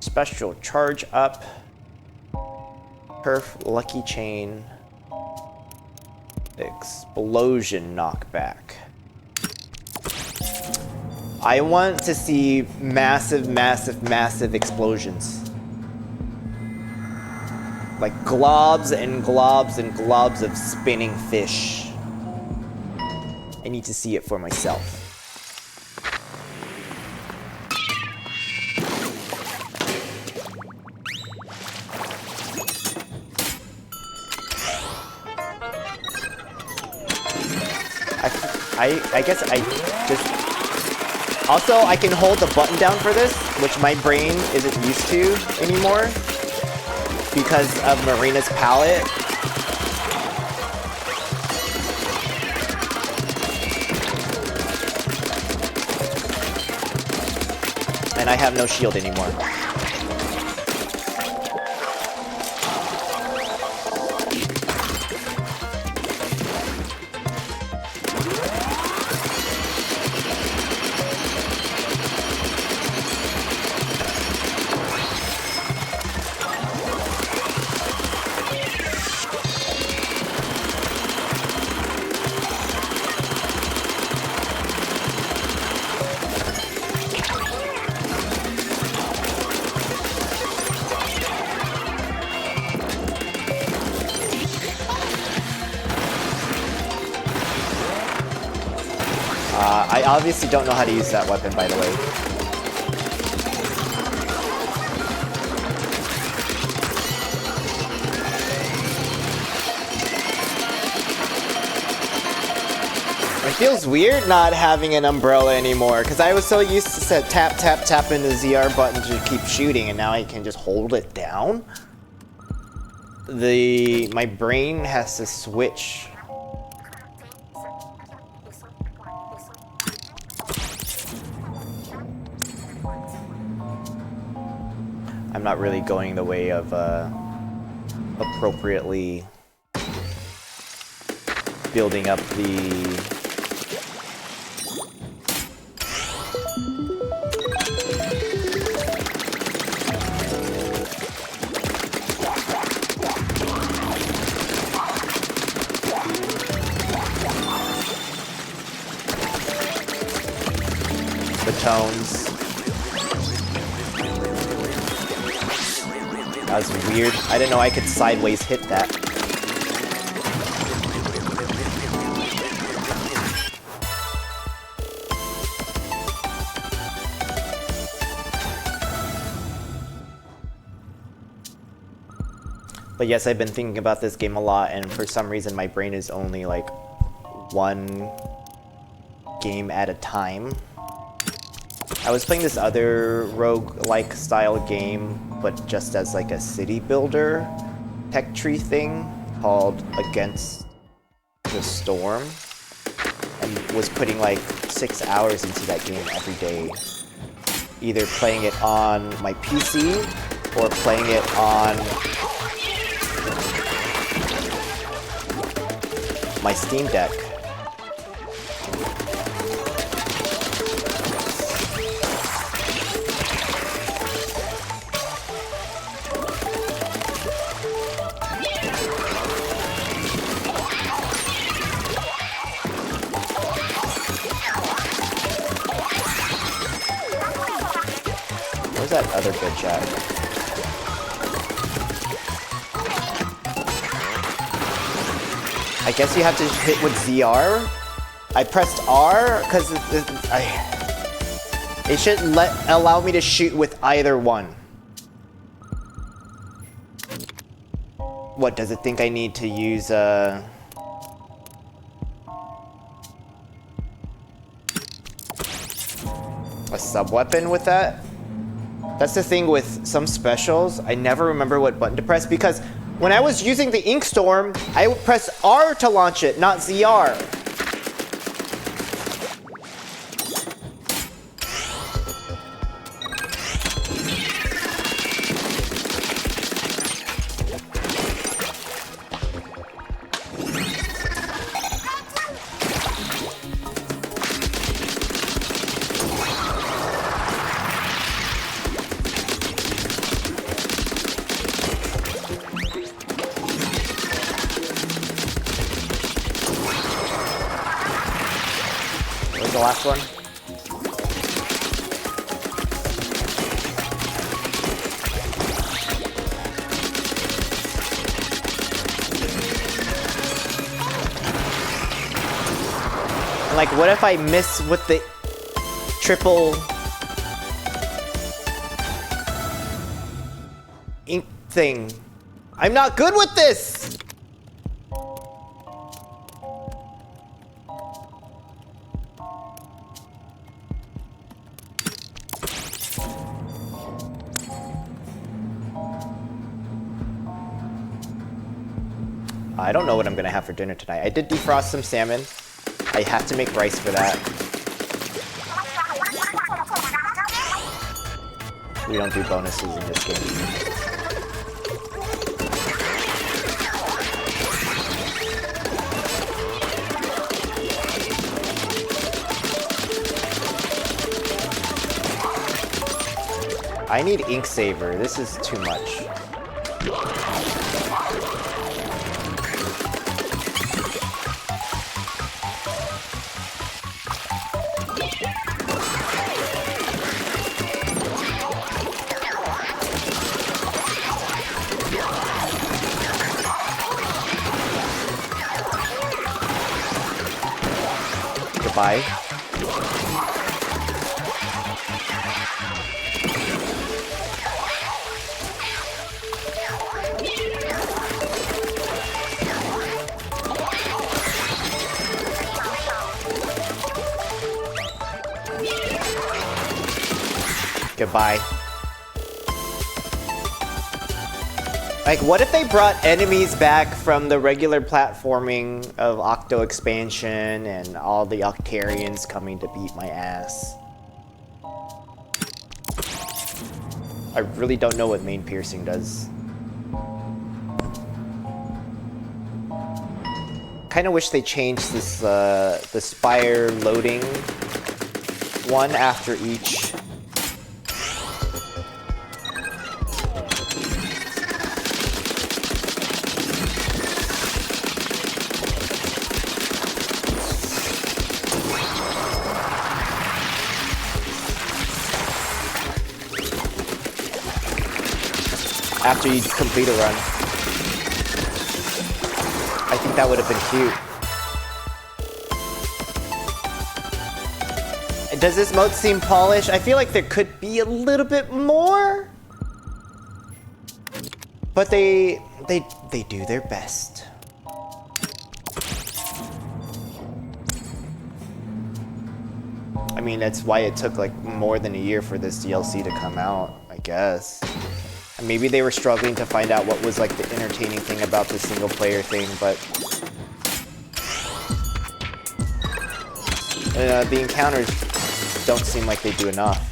Special charge up. Perf lucky chain. Explosion knockback. I want to see massive, massive, massive explosions. Like globs and globs and globs of spinning fish. I need to see it for myself. I guess I just... Also, I can hold the button down for this, which my brain isn't used to anymore because of Marina's palette. And I have no shield anymore. I obviously don't know how to use that weapon, by the way. It feels weird not having an umbrella anymore, because I was so used to tap, tap, tap in the ZR button to keep shooting, and now I can just hold it down. My brain has to switch. I'm not really going the way of appropriately building up the tones. That was weird. I didn't know I could sideways hit that. But yes, I've been thinking about this game a lot, and for some reason my brain is only like one game at a time. I was playing this other rogue-like style game, but just as like a city builder tech tree thing called Against the Storm, and was putting like 6 hours into that game every day. Either playing it on my PC or playing it on my Steam Deck. Where's that other bitch at? I guess you have to hit with ZR. I pressed R because it should allow me to shoot with either one. What, does it think I need to use a sub-weapon with that? That's the thing with some specials. I never remember what button to press because When I was using the Ink Storm, I would press R to launch it, not ZR. The last one. Like, what if I miss with the triple ink thing? I'm not good with this! I don't know what I'm gonna have for dinner tonight. I did defrost some salmon. I have to make rice for that. We don't do bonuses in this game. I need ink saver. This is too much. Goodbye. Goodbye. Like, what if they brought enemies back from the regular platforming of Octo expansion and all the Octarians coming to beat my ass? I really don't know what main piercing does. Kind of wish they changed this, the Spire loading one after each. After you complete a run. I think that would have been cute. Does this mode seem polished? I feel like there could be a little bit more. But they do their best. I mean, that's why it took like more than a year for this DLC to come out, I guess. And maybe they were struggling to find out what was like the entertaining thing about the single player thing, but the encounters don't seem like they do enough.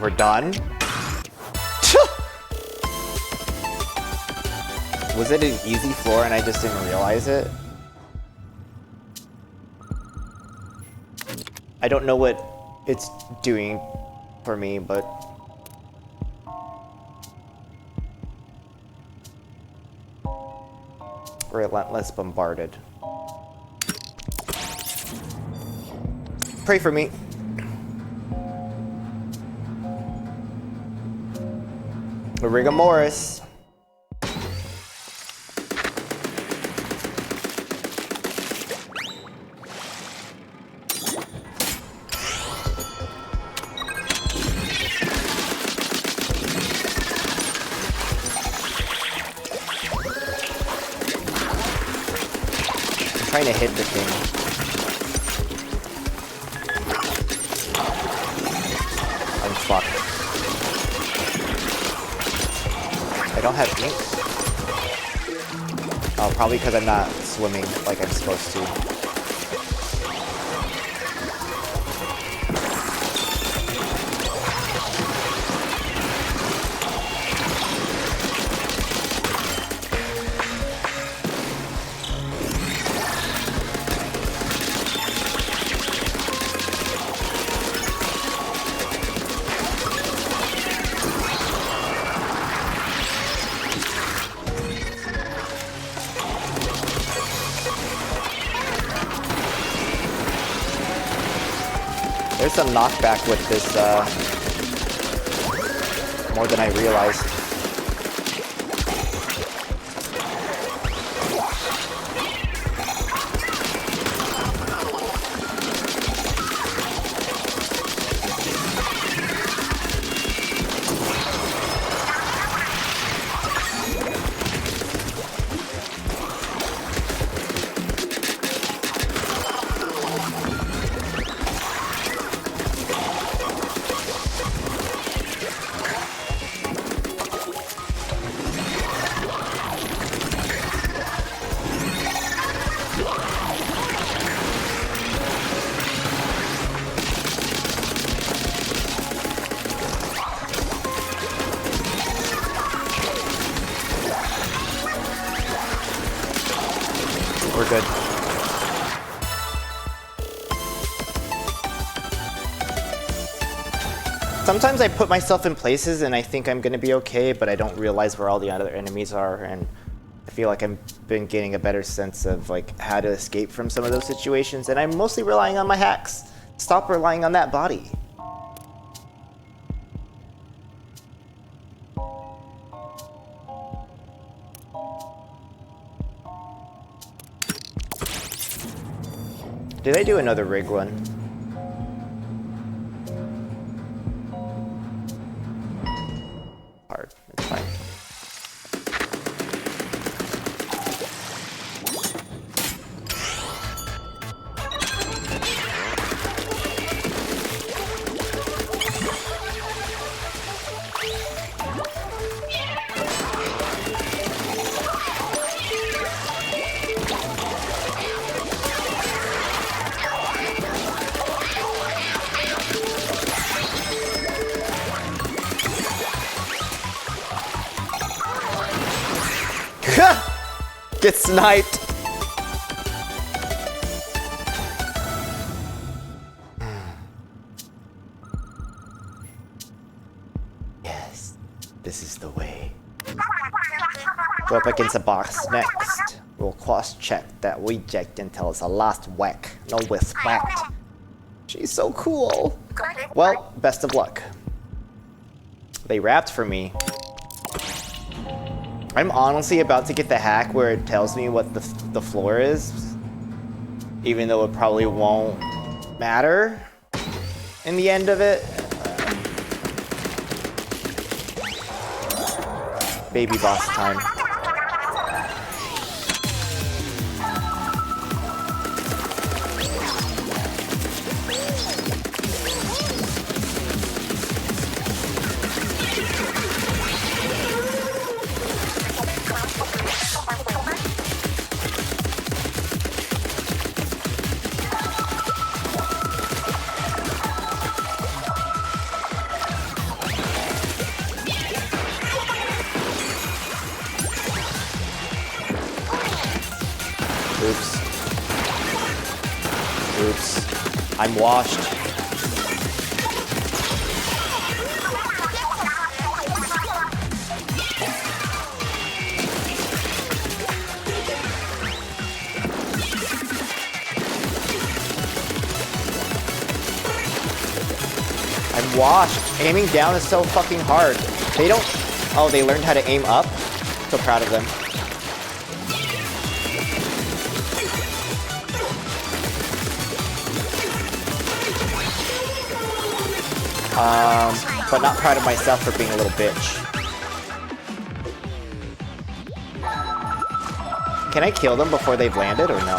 We're done? Was it an easy floor and I just didn't realize it? I don't know what it's doing for me, but relentless bombarded. Pray for me. Rigor Morris. Trying to hit the thing. I'm fucked. I don't have ink. Oh, probably because I'm not swimming like I'm supposed to. There's some knockback with this, more than I realized. We're good. Sometimes I put myself in places and I think I'm gonna be okay, but I don't realize where all the other enemies are, and I feel like I've been getting a better sense of like how to escape from some of those situations, and I'm mostly relying on my hacks. Stop relying on that body. Did I do another rig one? Hard. It's fine. Get sniped. Yes, this is the way. Go up against a box next. We'll cross-check that reject until it's a last whack. No respect. She's so cool. Well, best of luck. They rapped for me. I'm honestly about to get the hack where it tells me what the floor is, even though it probably won't matter in the end of it. Baby boss time. Oops. Oops. I'm washed. I'm washed. Aiming down is so fucking hard. They don't Oh, they learned how to aim up? So proud of them. But not proud of myself for being a little bitch. Can I kill them before they've landed or no?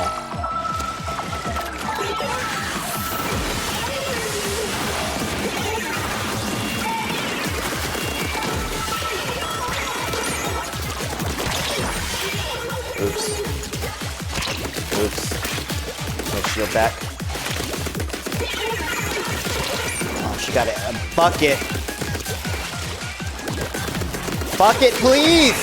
Oops. Oops. My shield back. Oh, she got a bucket. Bucket, please!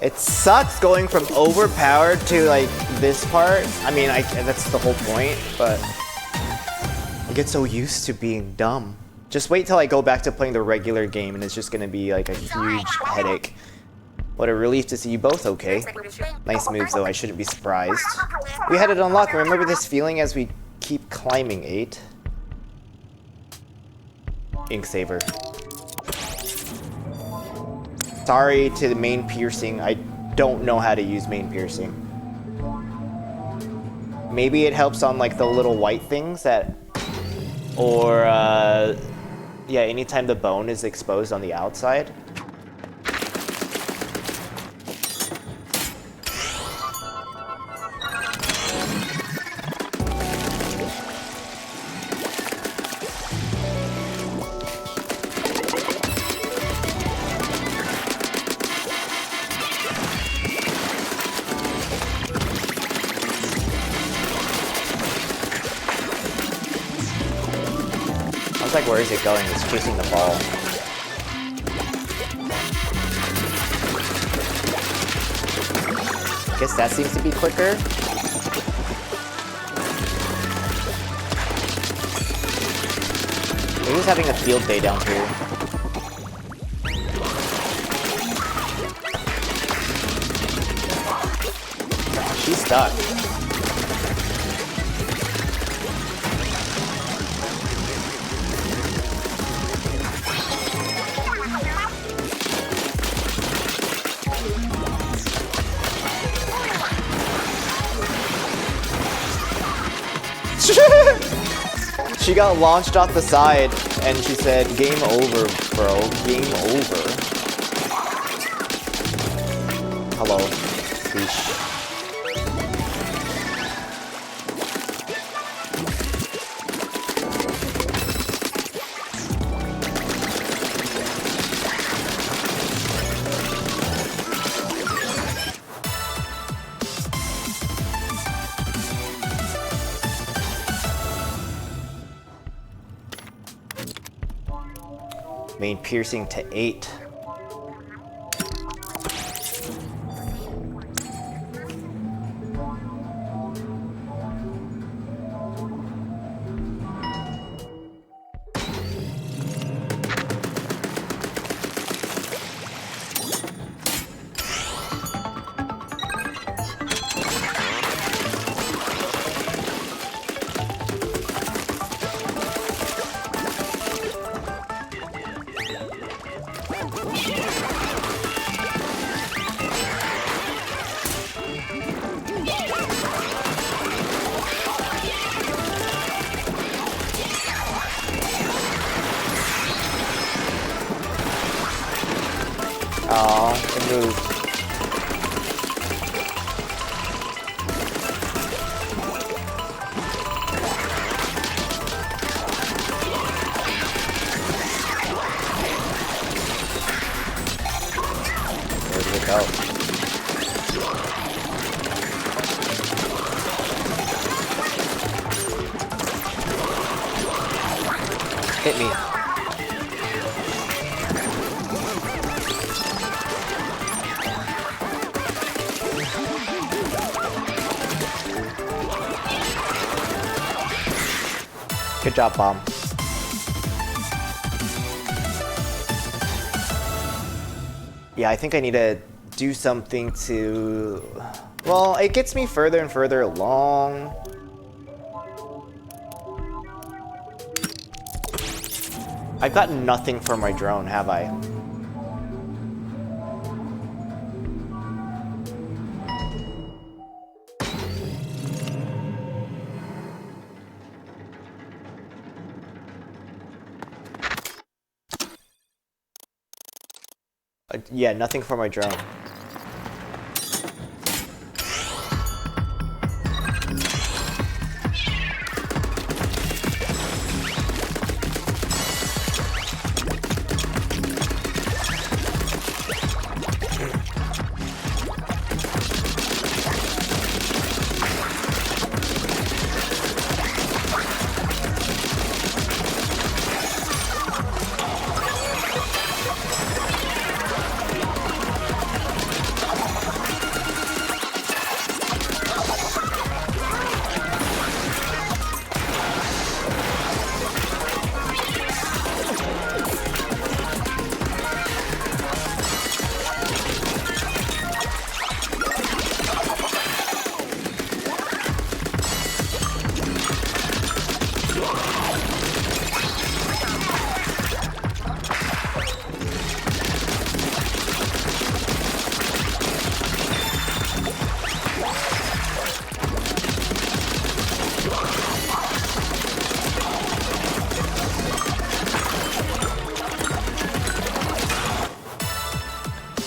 It sucks going from overpowered to like this part. I mean, that's the whole point, but I get so used to being dumb. Just wait till I go back to playing the regular game and it's just gonna be like a huge headache. What a relief to see you both okay. Nice moves though, I shouldn't be surprised. We had it unlocked. Remember this feeling as we keep climbing, 8? Ink saver. Sorry to the main piercing, I don't know how to use main piercing. Maybe it helps on like the little white things that, or yeah, anytime the bone is exposed on the outside. Like, where is it going? It's chasing the ball. I guess that seems to be quicker. Maybe he's having a field day down here. She's stuck. She got launched off the side, and she said, "Game over, bro. Game over." Hello. Sheesh. Main piercing to 8. Oh, it moved. Where did it go? Hit me. Good job, Bomb. Yeah, I think I need to do something to... Well, it gets me further and further along. I've got nothing for my drone, have I? Yeah, nothing for my drone.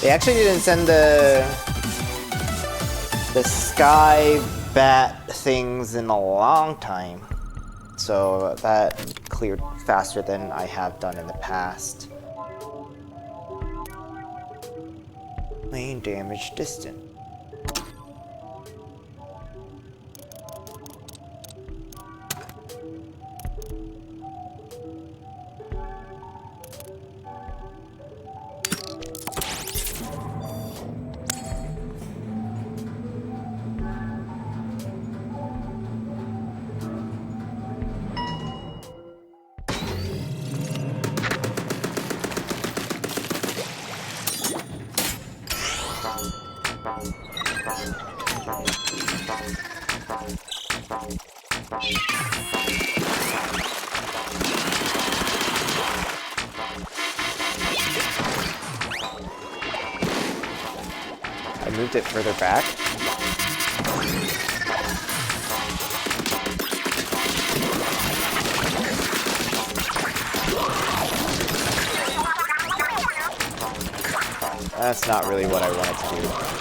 They actually didn't send the sky bat things in a long time, so that cleared faster than I have done in the past. Main damage distant. I moved it further back. That's not really what I wanted to do.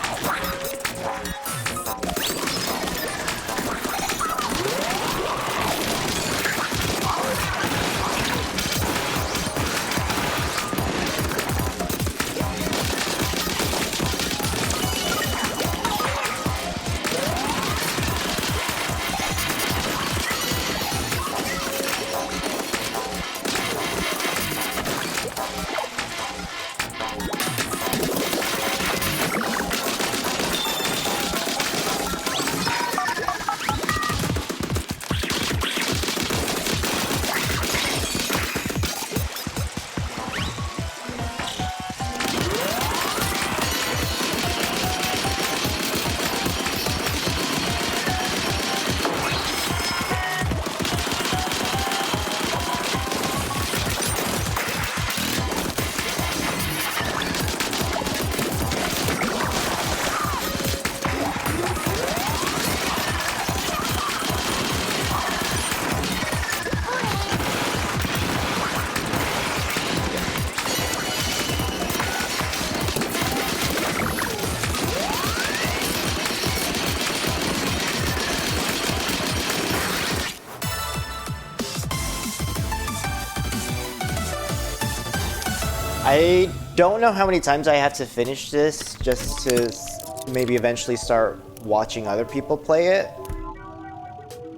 I don't know how many times I have to finish this just to maybe eventually start watching other people play it.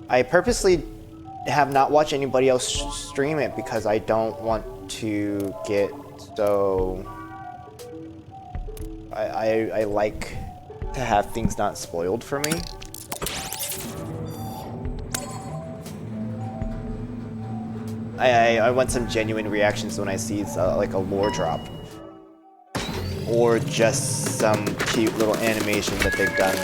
I purposely have not watched anybody else stream it because I don't want to get so... I like to have things not spoiled for me. I want some genuine reactions when I see like a lore drop. Or just some cute little animation that they've done.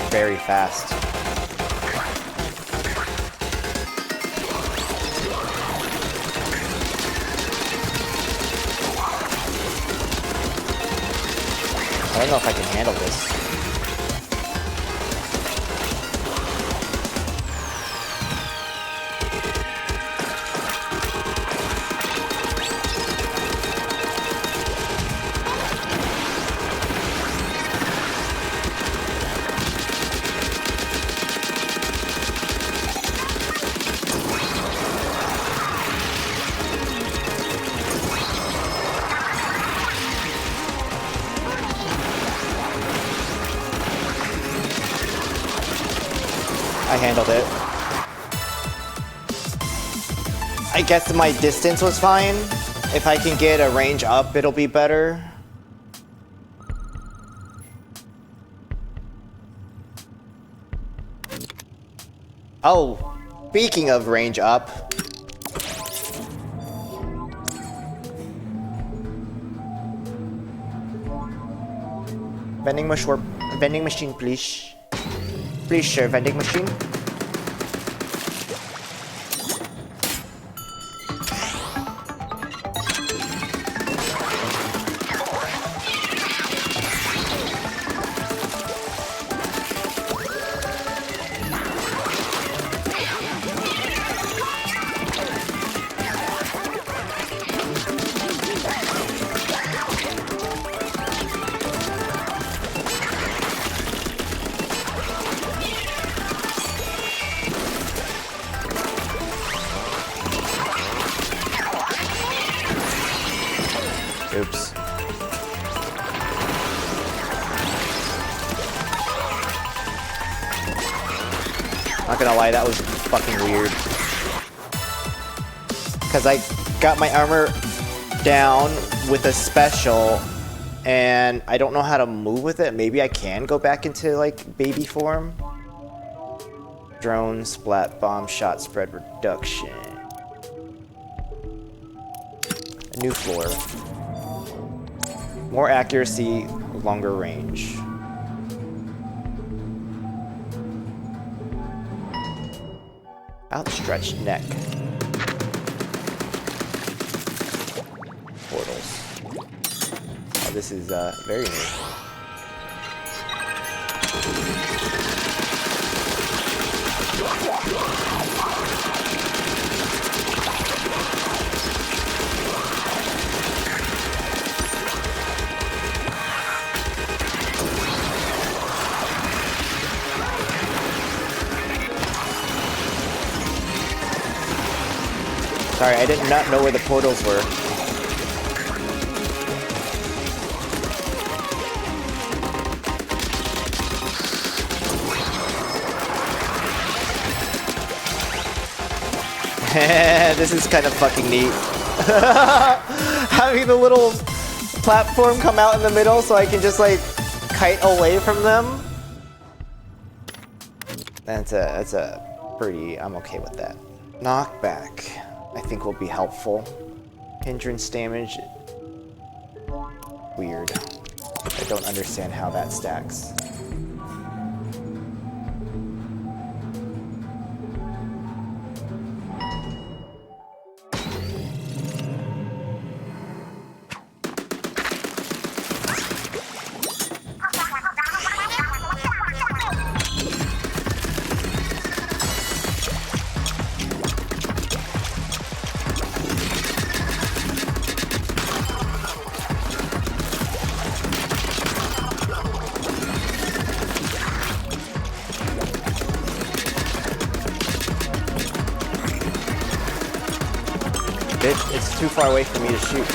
very fast. I don't know if I can handle this. I handled it. I guess my distance was fine. If I can get a range up, it'll be better. Oh, speaking of range up. Vending machine, please. Please, sir, vending machine. Oops. Not gonna lie, that was fucking weird. Because I got my armor down with a special, and I don't know how to move with it. Maybe I can go back into, like, baby form. Drone, splat, bomb, shot, spread, reduction. A new floor. More accuracy, longer range. Outstretched neck. Portals. Oh, this is very new. Sorry, I did not know where the portals were. This is kind of fucking neat. Having the little platform come out in the middle so I can just like kite away from them. That's a pretty, I'm okay with that. Knockback, I think will be helpful. Hindrance damage, weird. I don't understand how that stacks. It's too far away for me to shoot.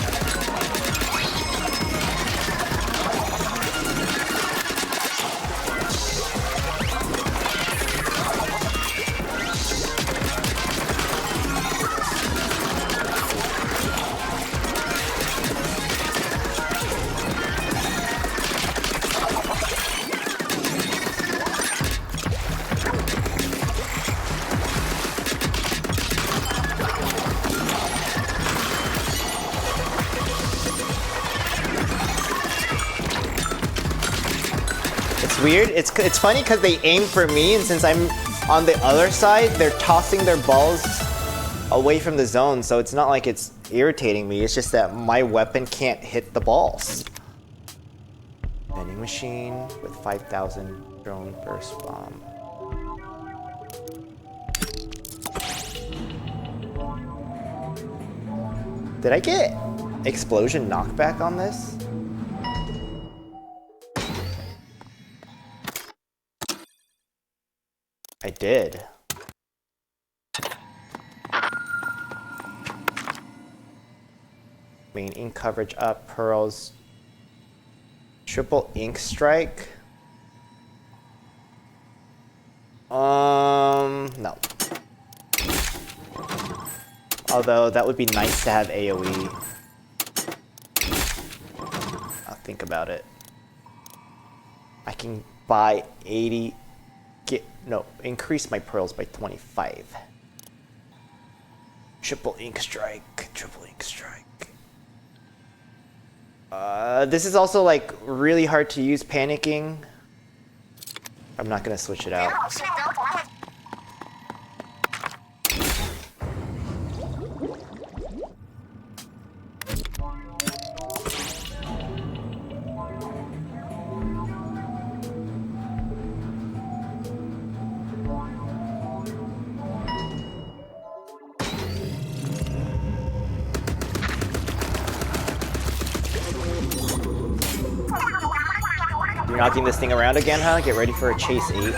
weird. It's funny because they aim for me, and since I'm on the other side, they're tossing their balls away from the zone, so it's not like it's irritating me. It's just that my weapon can't hit the balls. Vending machine with 5,000 drone burst bomb. Did I get explosion knockback on this? I did. Main ink coverage up, pearls. Triple ink strike. No. Although that would be nice to have AoE. I'll think about it. I can buy 80. Increase my pearls by 25. Triple ink strike. Triple ink strike. This is also like really hard to use panicking. I'm not gonna switch it out. You're knocking this thing around again, huh? Get ready for a chase 8.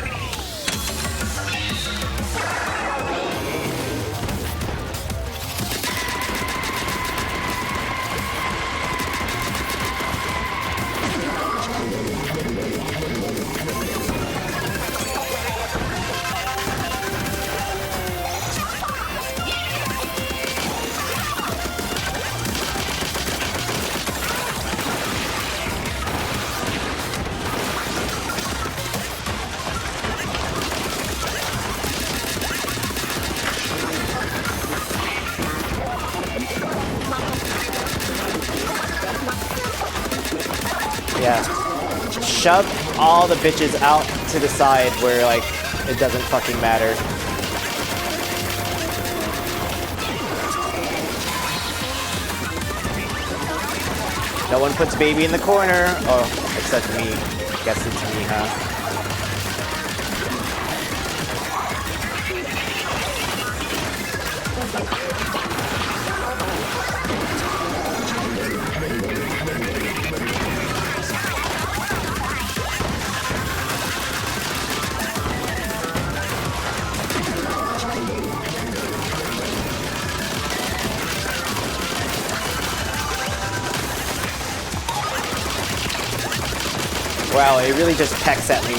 Yeah. Shove all the bitches out to the side where, like, it doesn't fucking matter. No one puts baby in the corner. Oh, except me. Guess it's me, huh? Wow, it really just pecks at me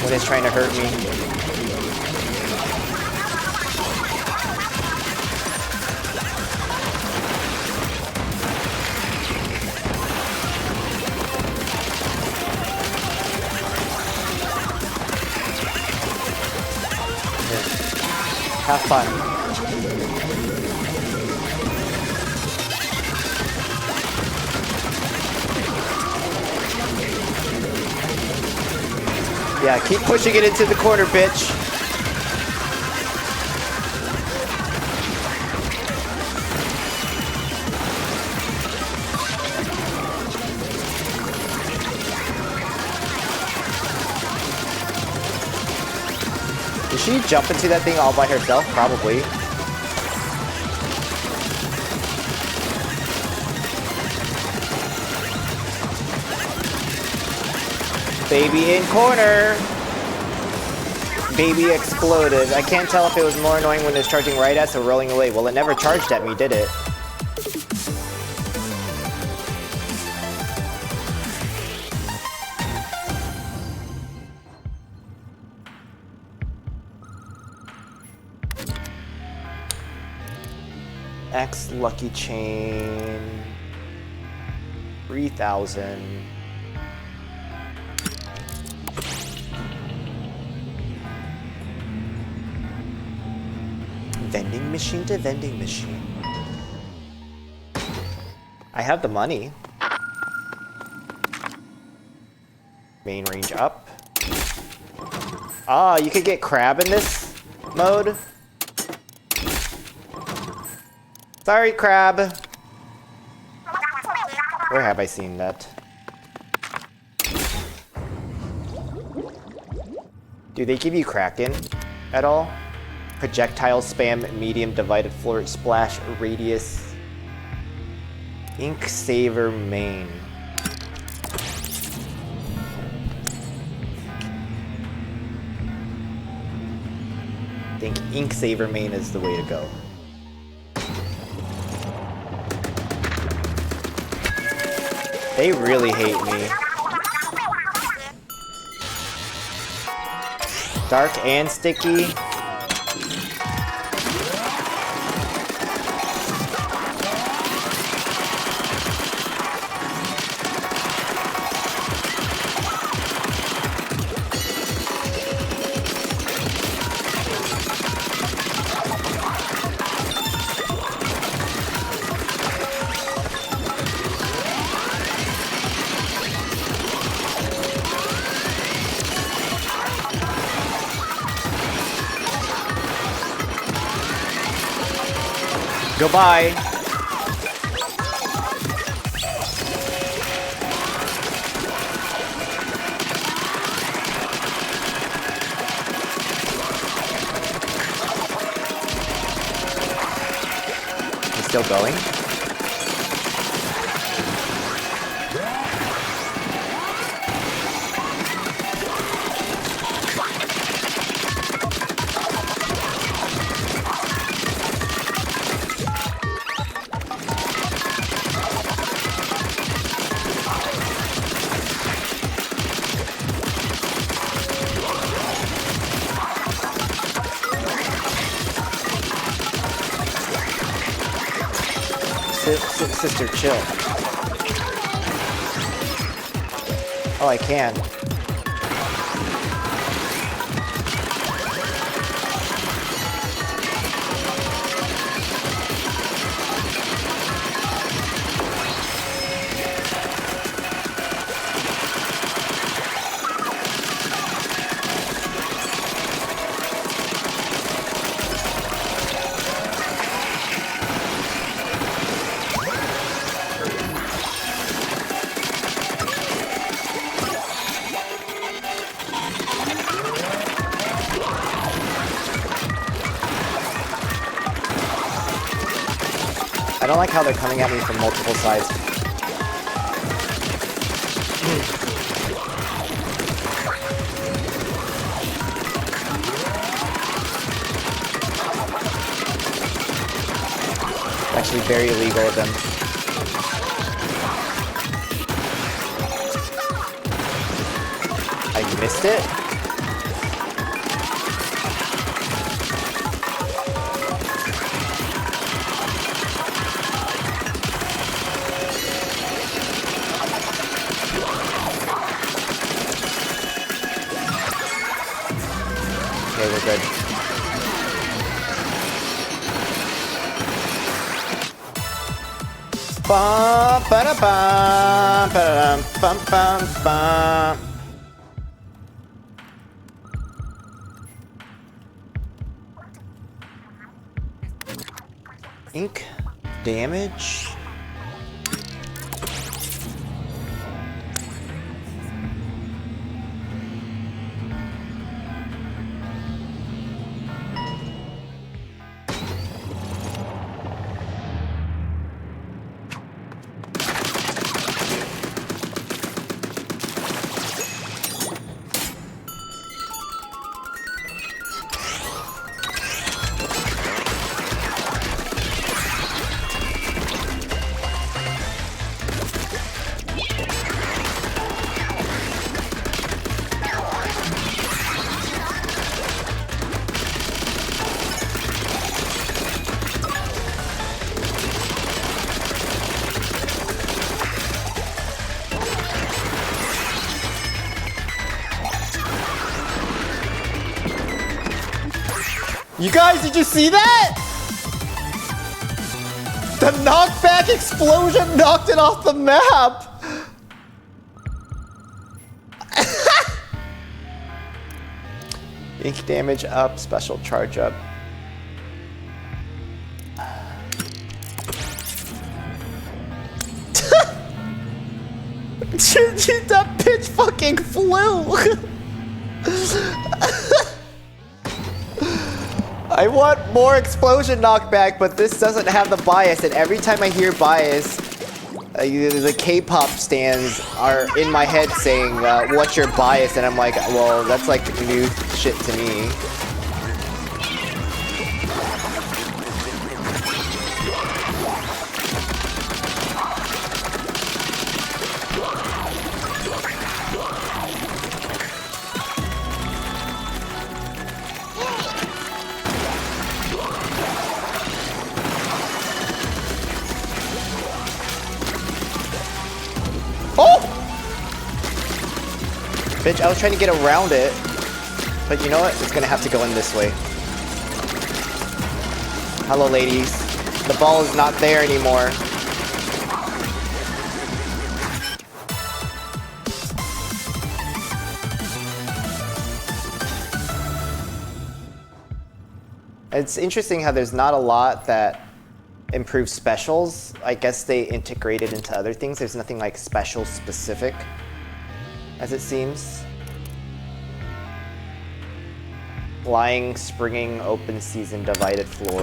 when it's trying to hurt me. Here. Have fun. Yeah, keep pushing it into the corner, bitch. Did she jump into that thing all by herself? Probably. Baby in corner. Baby exploded. I can't tell if it was more annoying when it was charging right at us or rolling away. Well, it never charged at me, did it? X lucky chain. 3,000. Vending machine to vending machine. I have the money. Main range up. Ah, you could get crab in this mode. Sorry, crab. Where have I seen that? Do they give you Kraken at all? Projectile spam, medium divided floor, splash, radius. Ink Saver main. I think Ink Saver main is the way to go. They really hate me. Dark and sticky. Goodbye. He's still going? Sister, chill. Oh, I can. I don't like how they're coming at me from multiple sides. It's actually very illegal of them. I missed it? Okay, we're good. Ba ba da ba ba bum bum bum. Ink damage. You guys, did you see that? The knockback explosion knocked it off the map. Ink damage up, special charge up. That bitch fucking flew! I want more explosion knockback, but this doesn't have the bias, and every time I hear bias, the K-pop stands are in my head saying, what's your bias? And I'm like, well, that's like new shit to me. Bitch, I was trying to get around it. But you know what? It's gonna have to go in this way. Hello, ladies. The ball is not there anymore. It's interesting how there's not a lot that improves specials. I guess they integrate it into other things. There's nothing like special specific, as it seems. Flying, springing, open season, divided floor.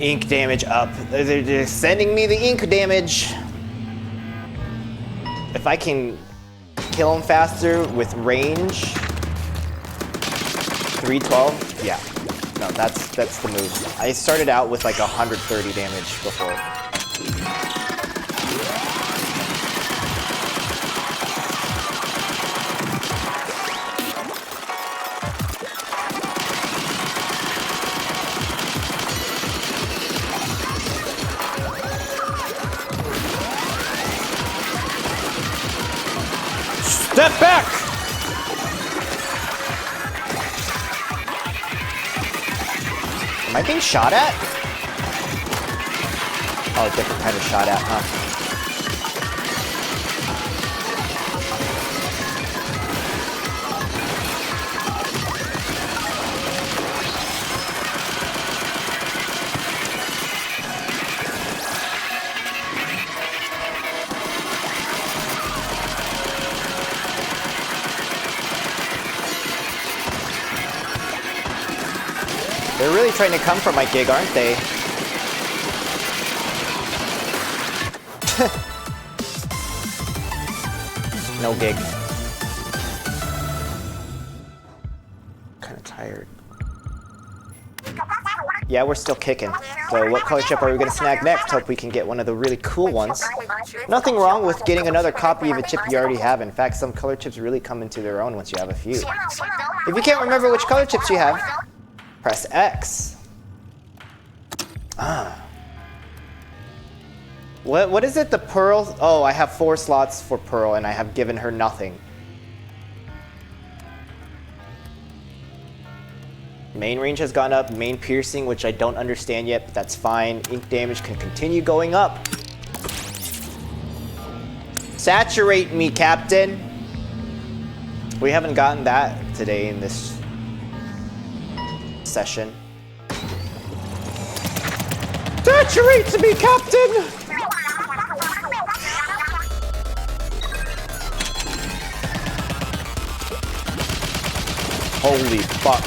Ink damage up. They're sending me the ink damage. If I can kill him faster with range. 312? Yeah. No, that's the move. I started out with like 130 damage before. Step back! Am I being shot at? Oh, different kind of shot at, huh? They're really trying to come for my gig, aren't they? No gig. Kind of tired. Yeah, we're still kicking. So what color chip are we gonna snag next? Hope we can get one of the really cool ones. Nothing wrong with getting another copy of a chip you already have. In fact, some color chips really come into their own once you have a few. If you can't remember which color chips you have, press X. Ah. What is it, the pearl? Oh, I have 4 slots for Pearl and I have given her nothing. Main range has gone up, main piercing, which I don't understand yet, but that's fine. Ink damage can continue going up. Saturate me, Captain. We haven't gotten that today in this session. Saturate me, Captain! Holy fuck.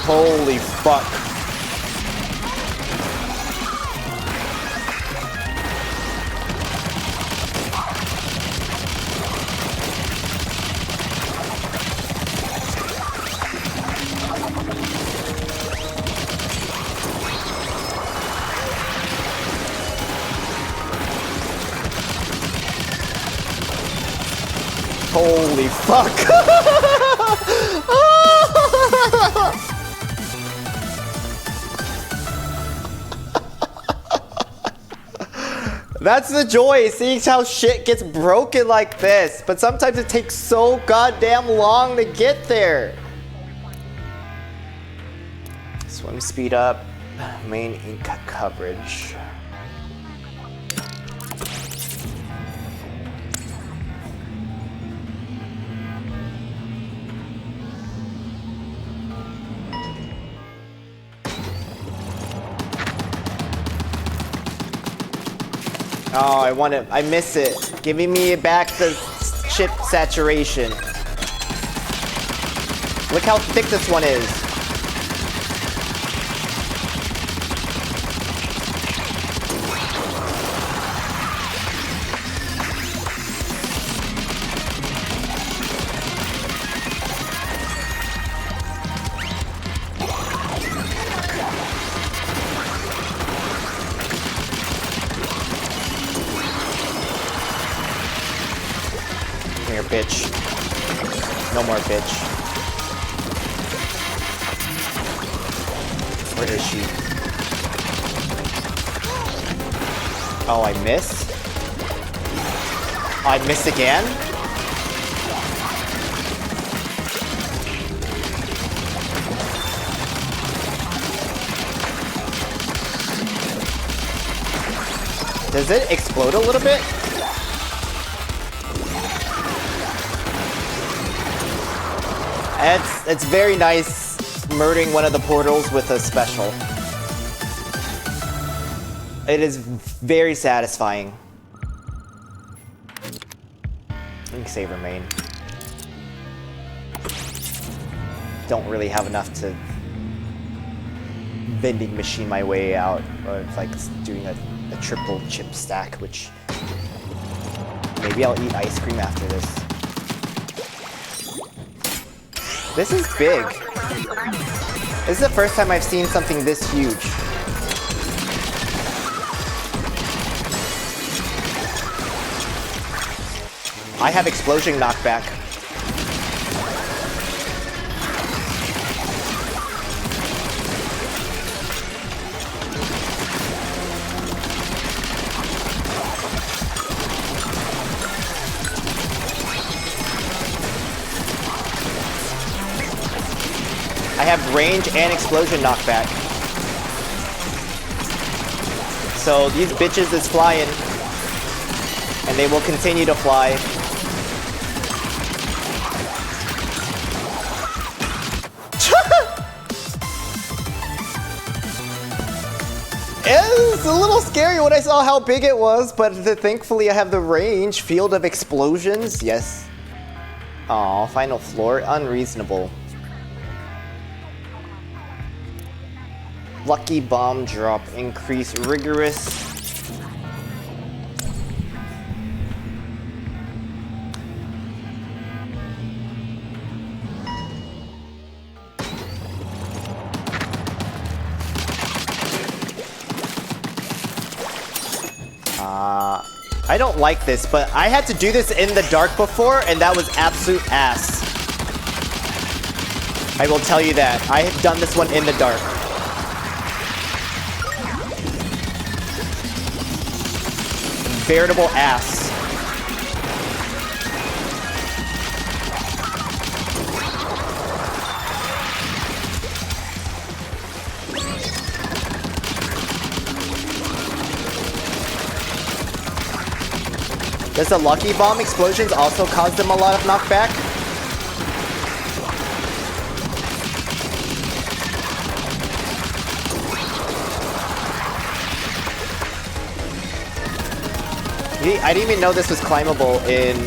Holy fuck. Holy fuck! That's the joy, seeing how shit gets broken like this. But sometimes it takes so goddamn long to get there. Swim speed up, main ink coverage. Oh, I want it. I miss it. Giving me back the chip saturation. Look how thick this one is. Here, bitch. No more, bitch. Where is she? Oh, I miss? I miss again? Does it explode a little bit? It's very nice murdering one of the portals with a special. It is very satisfying. Ink save remain. Don't really have enough to vending machine my way out, or it's like doing a triple chip stack, which maybe I'll eat ice cream after this. This is big. This is the first time I've seen something this huge. I have explosion knockback. I have range and explosion knockback. So these bitches is flying. And they will continue to fly. It was a little scary when I saw how big it was, but thankfully I have the range. Field of explosions, yes. Aw, final floor, unreasonable. Lucky bomb drop, increase rigorous. I don't like this, but I had to do this in the dark before, and that was absolute ass. I will tell you that. I have done this one in the dark. Veritable ass. Does the lucky bomb explosions also cause them a lot of knockback? I didn't even know this was climbable in...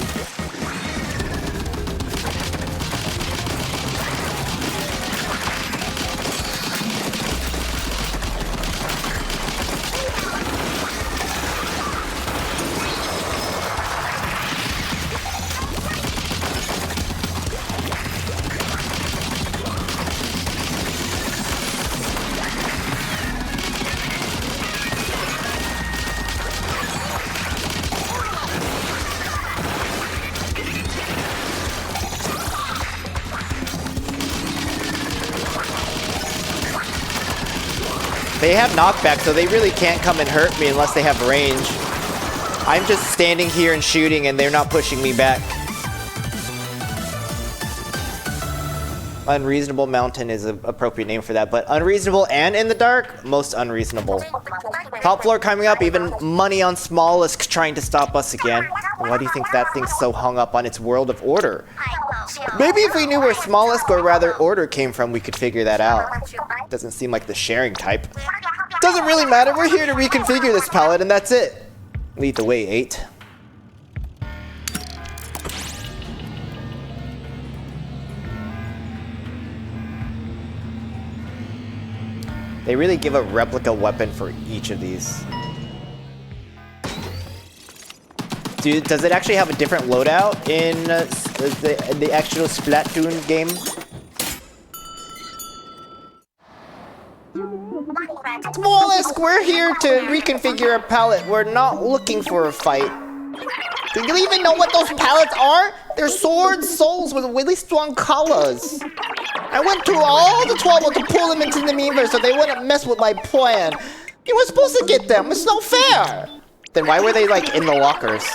They have knockback, so they really can't come and hurt me unless they have range. I'm just standing here and shooting, and they're not pushing me back. Unreasonable Mountain is an appropriate name for that, but unreasonable and in the dark, most unreasonable. Top floor coming up, even money on Smallest trying to stop us again. Why do you think that thing's so hung up on its world of order? Maybe if we knew where Smallest, or rather Order, came from, we could figure that out. Doesn't seem like the sharing type. Doesn't really matter, we're here to reconfigure this palette and that's it. Lead the way, 8. They really give a replica weapon for each of these. Dude, does it actually have a different loadout in the actual Splatoon game? More or less, we're here to reconfigure a palette. We're not looking for a fight. Do you even know what those palettes are? They're swords, souls with really strong colors. I went through all the trouble to pull them into the memeverse so they wouldn't mess with my plan. You were supposed to get them. It's not fair. Then why were they like in the lockers?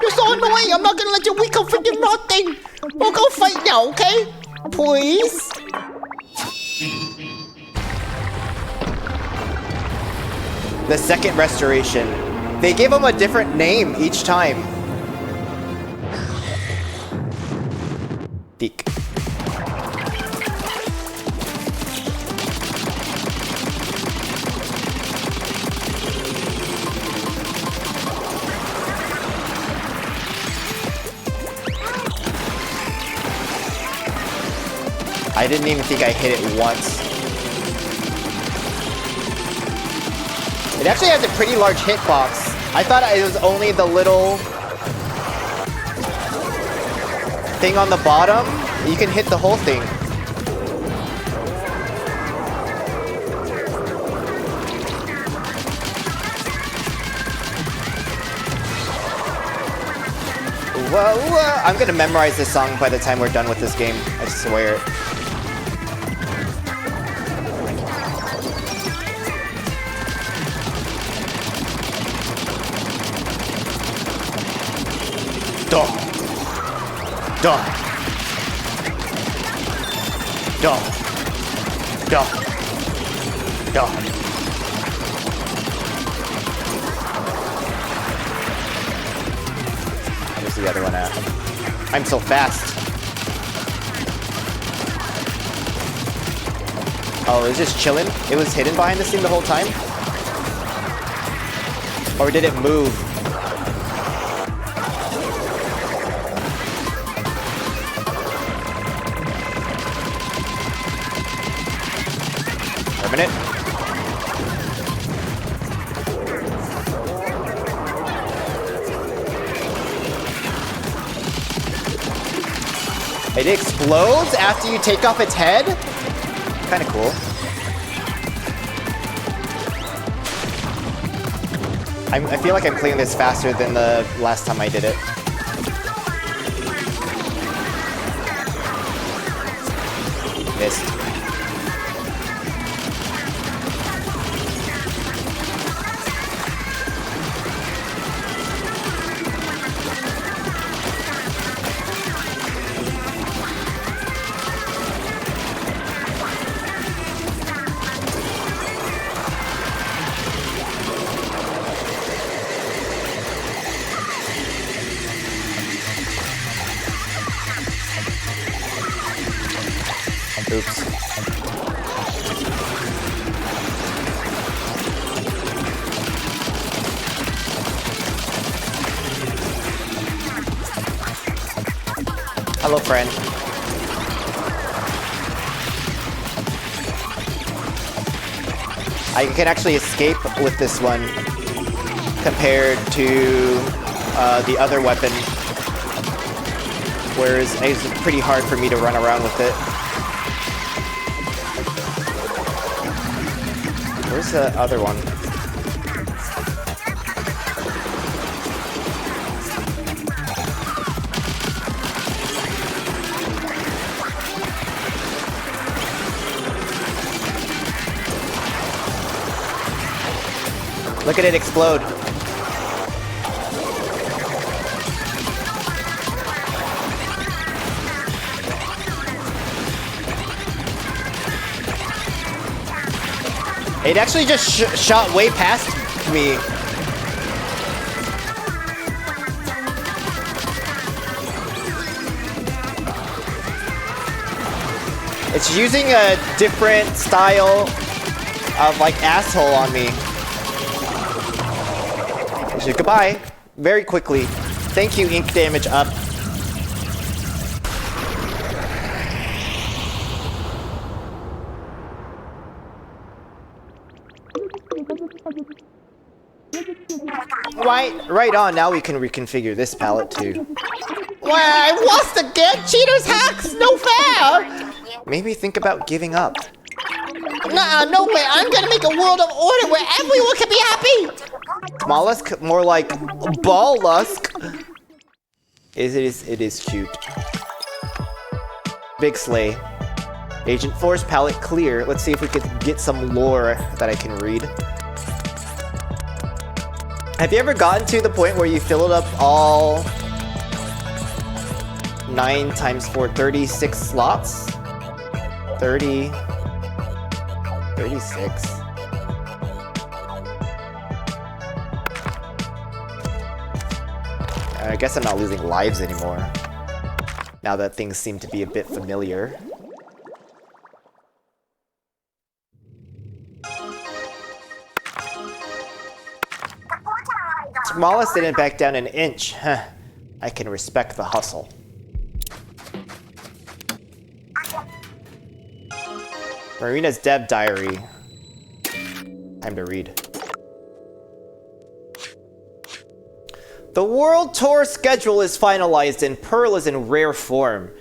You're so annoying. I'm not gonna let you weak up for nothing. We'll go fight now, okay? Please? The second restoration. They give them a different name each time. Deek. I didn't even think I hit it once. It actually has a pretty large hitbox. I thought it was only the little thing on the bottom. You can hit the whole thing. Whoa. I'm gonna memorize this song by the time we're done with this game. I swear it. Duh. Duh. Duh. Duh. Duh. Where's the other one at? I'm so fast. Oh, it was just chilling? It was hidden behind this thing the whole time? Or did it move? A minute. It explodes after you take off its head? Kind of cool. I feel like I'm clearing this faster than the last time I did it. Missed. Oops. Hello, friend. I can actually escape with this one compared to the other weapon, whereas it's pretty hard for me to run around with it. Where's the other one? Look at it explode. It actually just shot way past me. It's using a different style of like asshole on me. So goodbye. Very quickly. Thank you, ink damage up. Right on, now we can reconfigure this palette too. Well, I lost again! Cheaters hacks! No fair! Maybe think about giving up. Nah, no way, I'm gonna make a world of order where everyone can be happy! Mollusk? More like Ball-lusk. It is cute. Big Slay. Agent 4's palette clear. Let's see if we could get some lore that I can read. Have you ever gotten to the point where you filled up all 9 times 4, 36 slots? 30... 36. I guess I'm not losing lives anymore, now that things seem to be a bit familiar. Smallest didn't back down an inch. Huh. I can respect the hustle. Marina's dev diary. Time to read. The world tour schedule is finalized and Pearl is in rare form.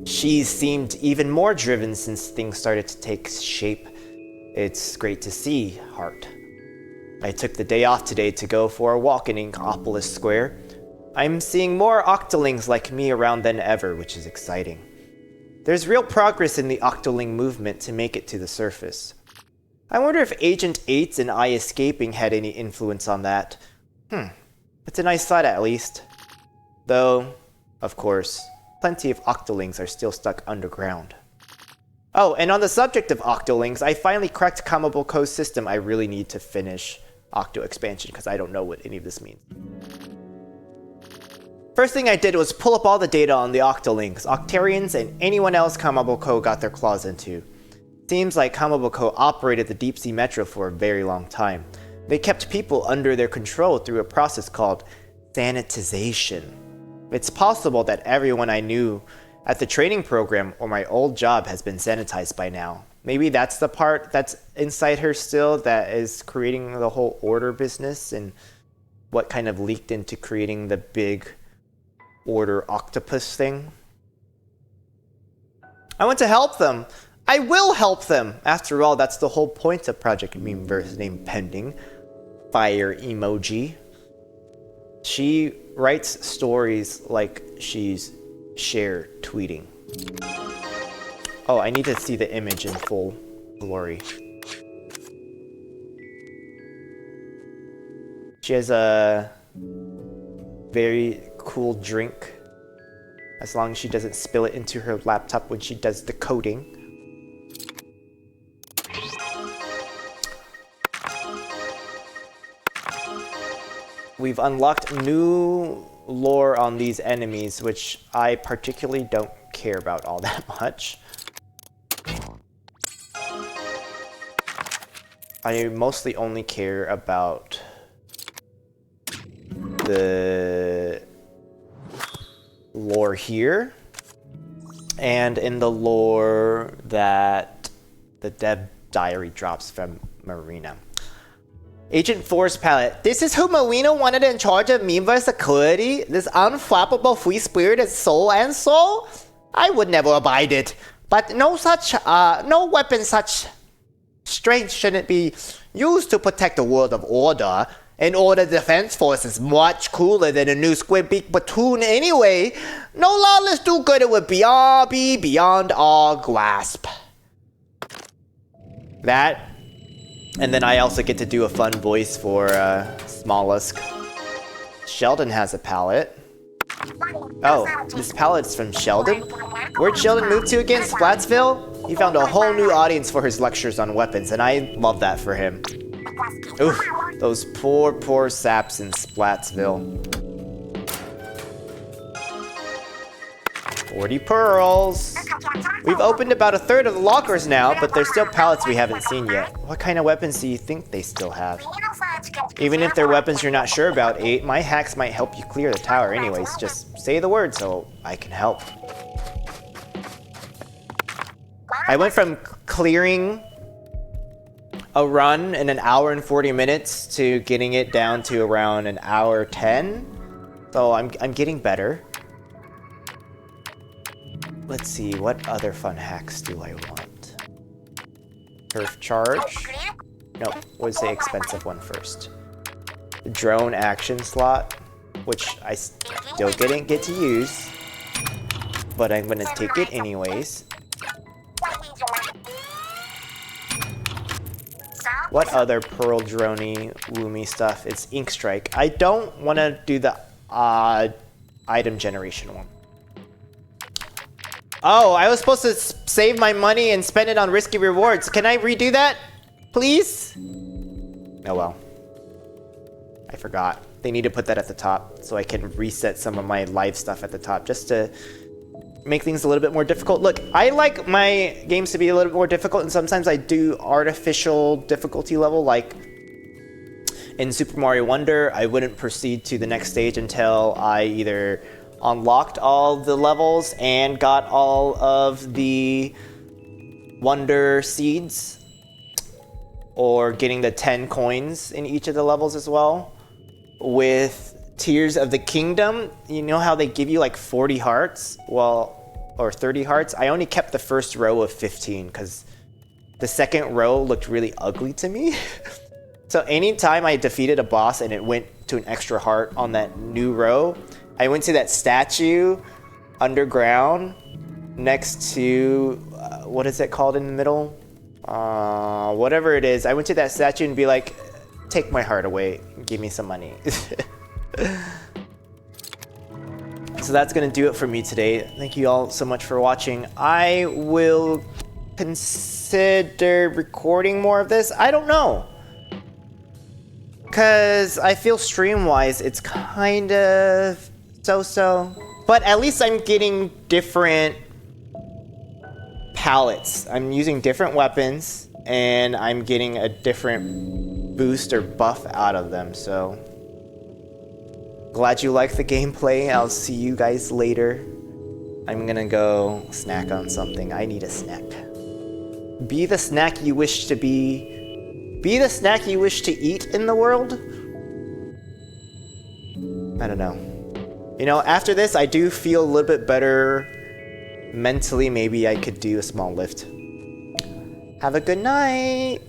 She seemed even more driven since things started to take shape. It's great to see, Heart. I took the day off today to go for a walk in Inkopolis Square. I'm seeing more Octolings like me around than ever, which is exciting. There's real progress in the Octoling movement to make it to the surface. I wonder if Agent 8's and I escaping had any influence on that. It's a nice thought at least. Though, of course, plenty of Octolings are still stuck underground. Oh, and on the subject of Octolings, I finally cracked Kamoboko's system. I really need to finish Octo expansion because I don't know what any of this means. First thing I did was pull up all the data on the Octolings, Octarians, and anyone else Kamaboko got their claws into. Seems like Kamaboko operated the Deep Sea Metro for a very long time. They kept people under their control through a process called sanitization. It's possible that everyone I knew at the training program or my old job has been sanitized by now. Maybe that's the part that's inside her still that is creating the whole order business and what kind of leaked into creating the big order octopus thing. I want to help them. I will help them. After all, that's the whole point of Project Memeverse named Pending. Fire emoji. She writes stories like she's share tweeting. Oh, I need to see the image in full glory. She has a very cool drink, as long as she doesn't spill it into her laptop when she does the coding. We've unlocked new lore on these enemies, which I particularly don't care about all that much. I mostly only care about the lore here, and in the lore that the dev diary drops from Marina. Agent 4's palette. This is who Marina wanted in charge of Memeverse security? This unflappable free spirit is soul and soul? I would never abide it. But no weapon such strength shouldn't be used to protect the world of order. An order defense force is much cooler than a new squid beak platoon anyway. No lawless do-gooder would be beyond our grasp. That. And then I also get to do a fun voice for Smollusk. Sheldon has a palette. Oh, this palette's from Sheldon? Where'd Sheldon move to again? Splatsville? He found a whole new audience for his lectures on weapons, and I love that for him. Oof, those poor saps in Splatsville. 40 pearls. We've opened about a third of the lockers now, but there's still pallets we haven't seen yet. What kind of weapons do you think they still have? Even if they're weapons you're not sure about, 8, my hacks might help you clear the tower anyways. Just say the word so I can help. I went from clearing a run in an hour and 40 minutes to getting it down to around an hour 10. So I'm getting better. Let's see, what other fun hacks do I want? Turf charge? Nope, what's the expensive one first? The drone action slot, which I still didn't get to use, but I'm gonna take it anyways. What other pearl droney woomy stuff? It's ink strike. I don't want to do the item generation one. Oh, I was supposed to save my money and spend it on risky rewards. Can I redo that, please? Oh well. I forgot. They need to put that at the top so I can reset some of my live stuff at the top just to make things a little bit more difficult. Look, I like my games to be a little bit more difficult, and sometimes I do artificial difficulty level, like in Super Mario Wonder. I wouldn't proceed to the next stage until I either unlocked all the levels and got all of the Wonder Seeds, or getting the 10 coins in each of the levels as well. With Tears of the Kingdom, you know how they give you like 40 hearts? Well, or 30 hearts? I only kept the first row of 15 because the second row looked really ugly to me. So anytime I defeated a boss and it went to an extra heart on that new row, I went to that statue underground next to, what is it called in the middle? Whatever it is. I went to that statue and be like, take my heart away, give me some money. So that's gonna do it for me today. Thank you all so much for watching. I will consider recording more of this. I don't know. Cause I feel stream-wise, it's kind of so-so. But at least I'm getting different palettes. I'm using different weapons and I'm getting a different boost or buff out of them, so glad you liked the gameplay. I'll see you guys later. I'm gonna go snack on something. I need a snack. Be the snack you wish to be. Be the snack you wish to eat in the world. I don't know. You know, after this, I do feel a little bit better mentally. Maybe I could do a small lift. Have a good night.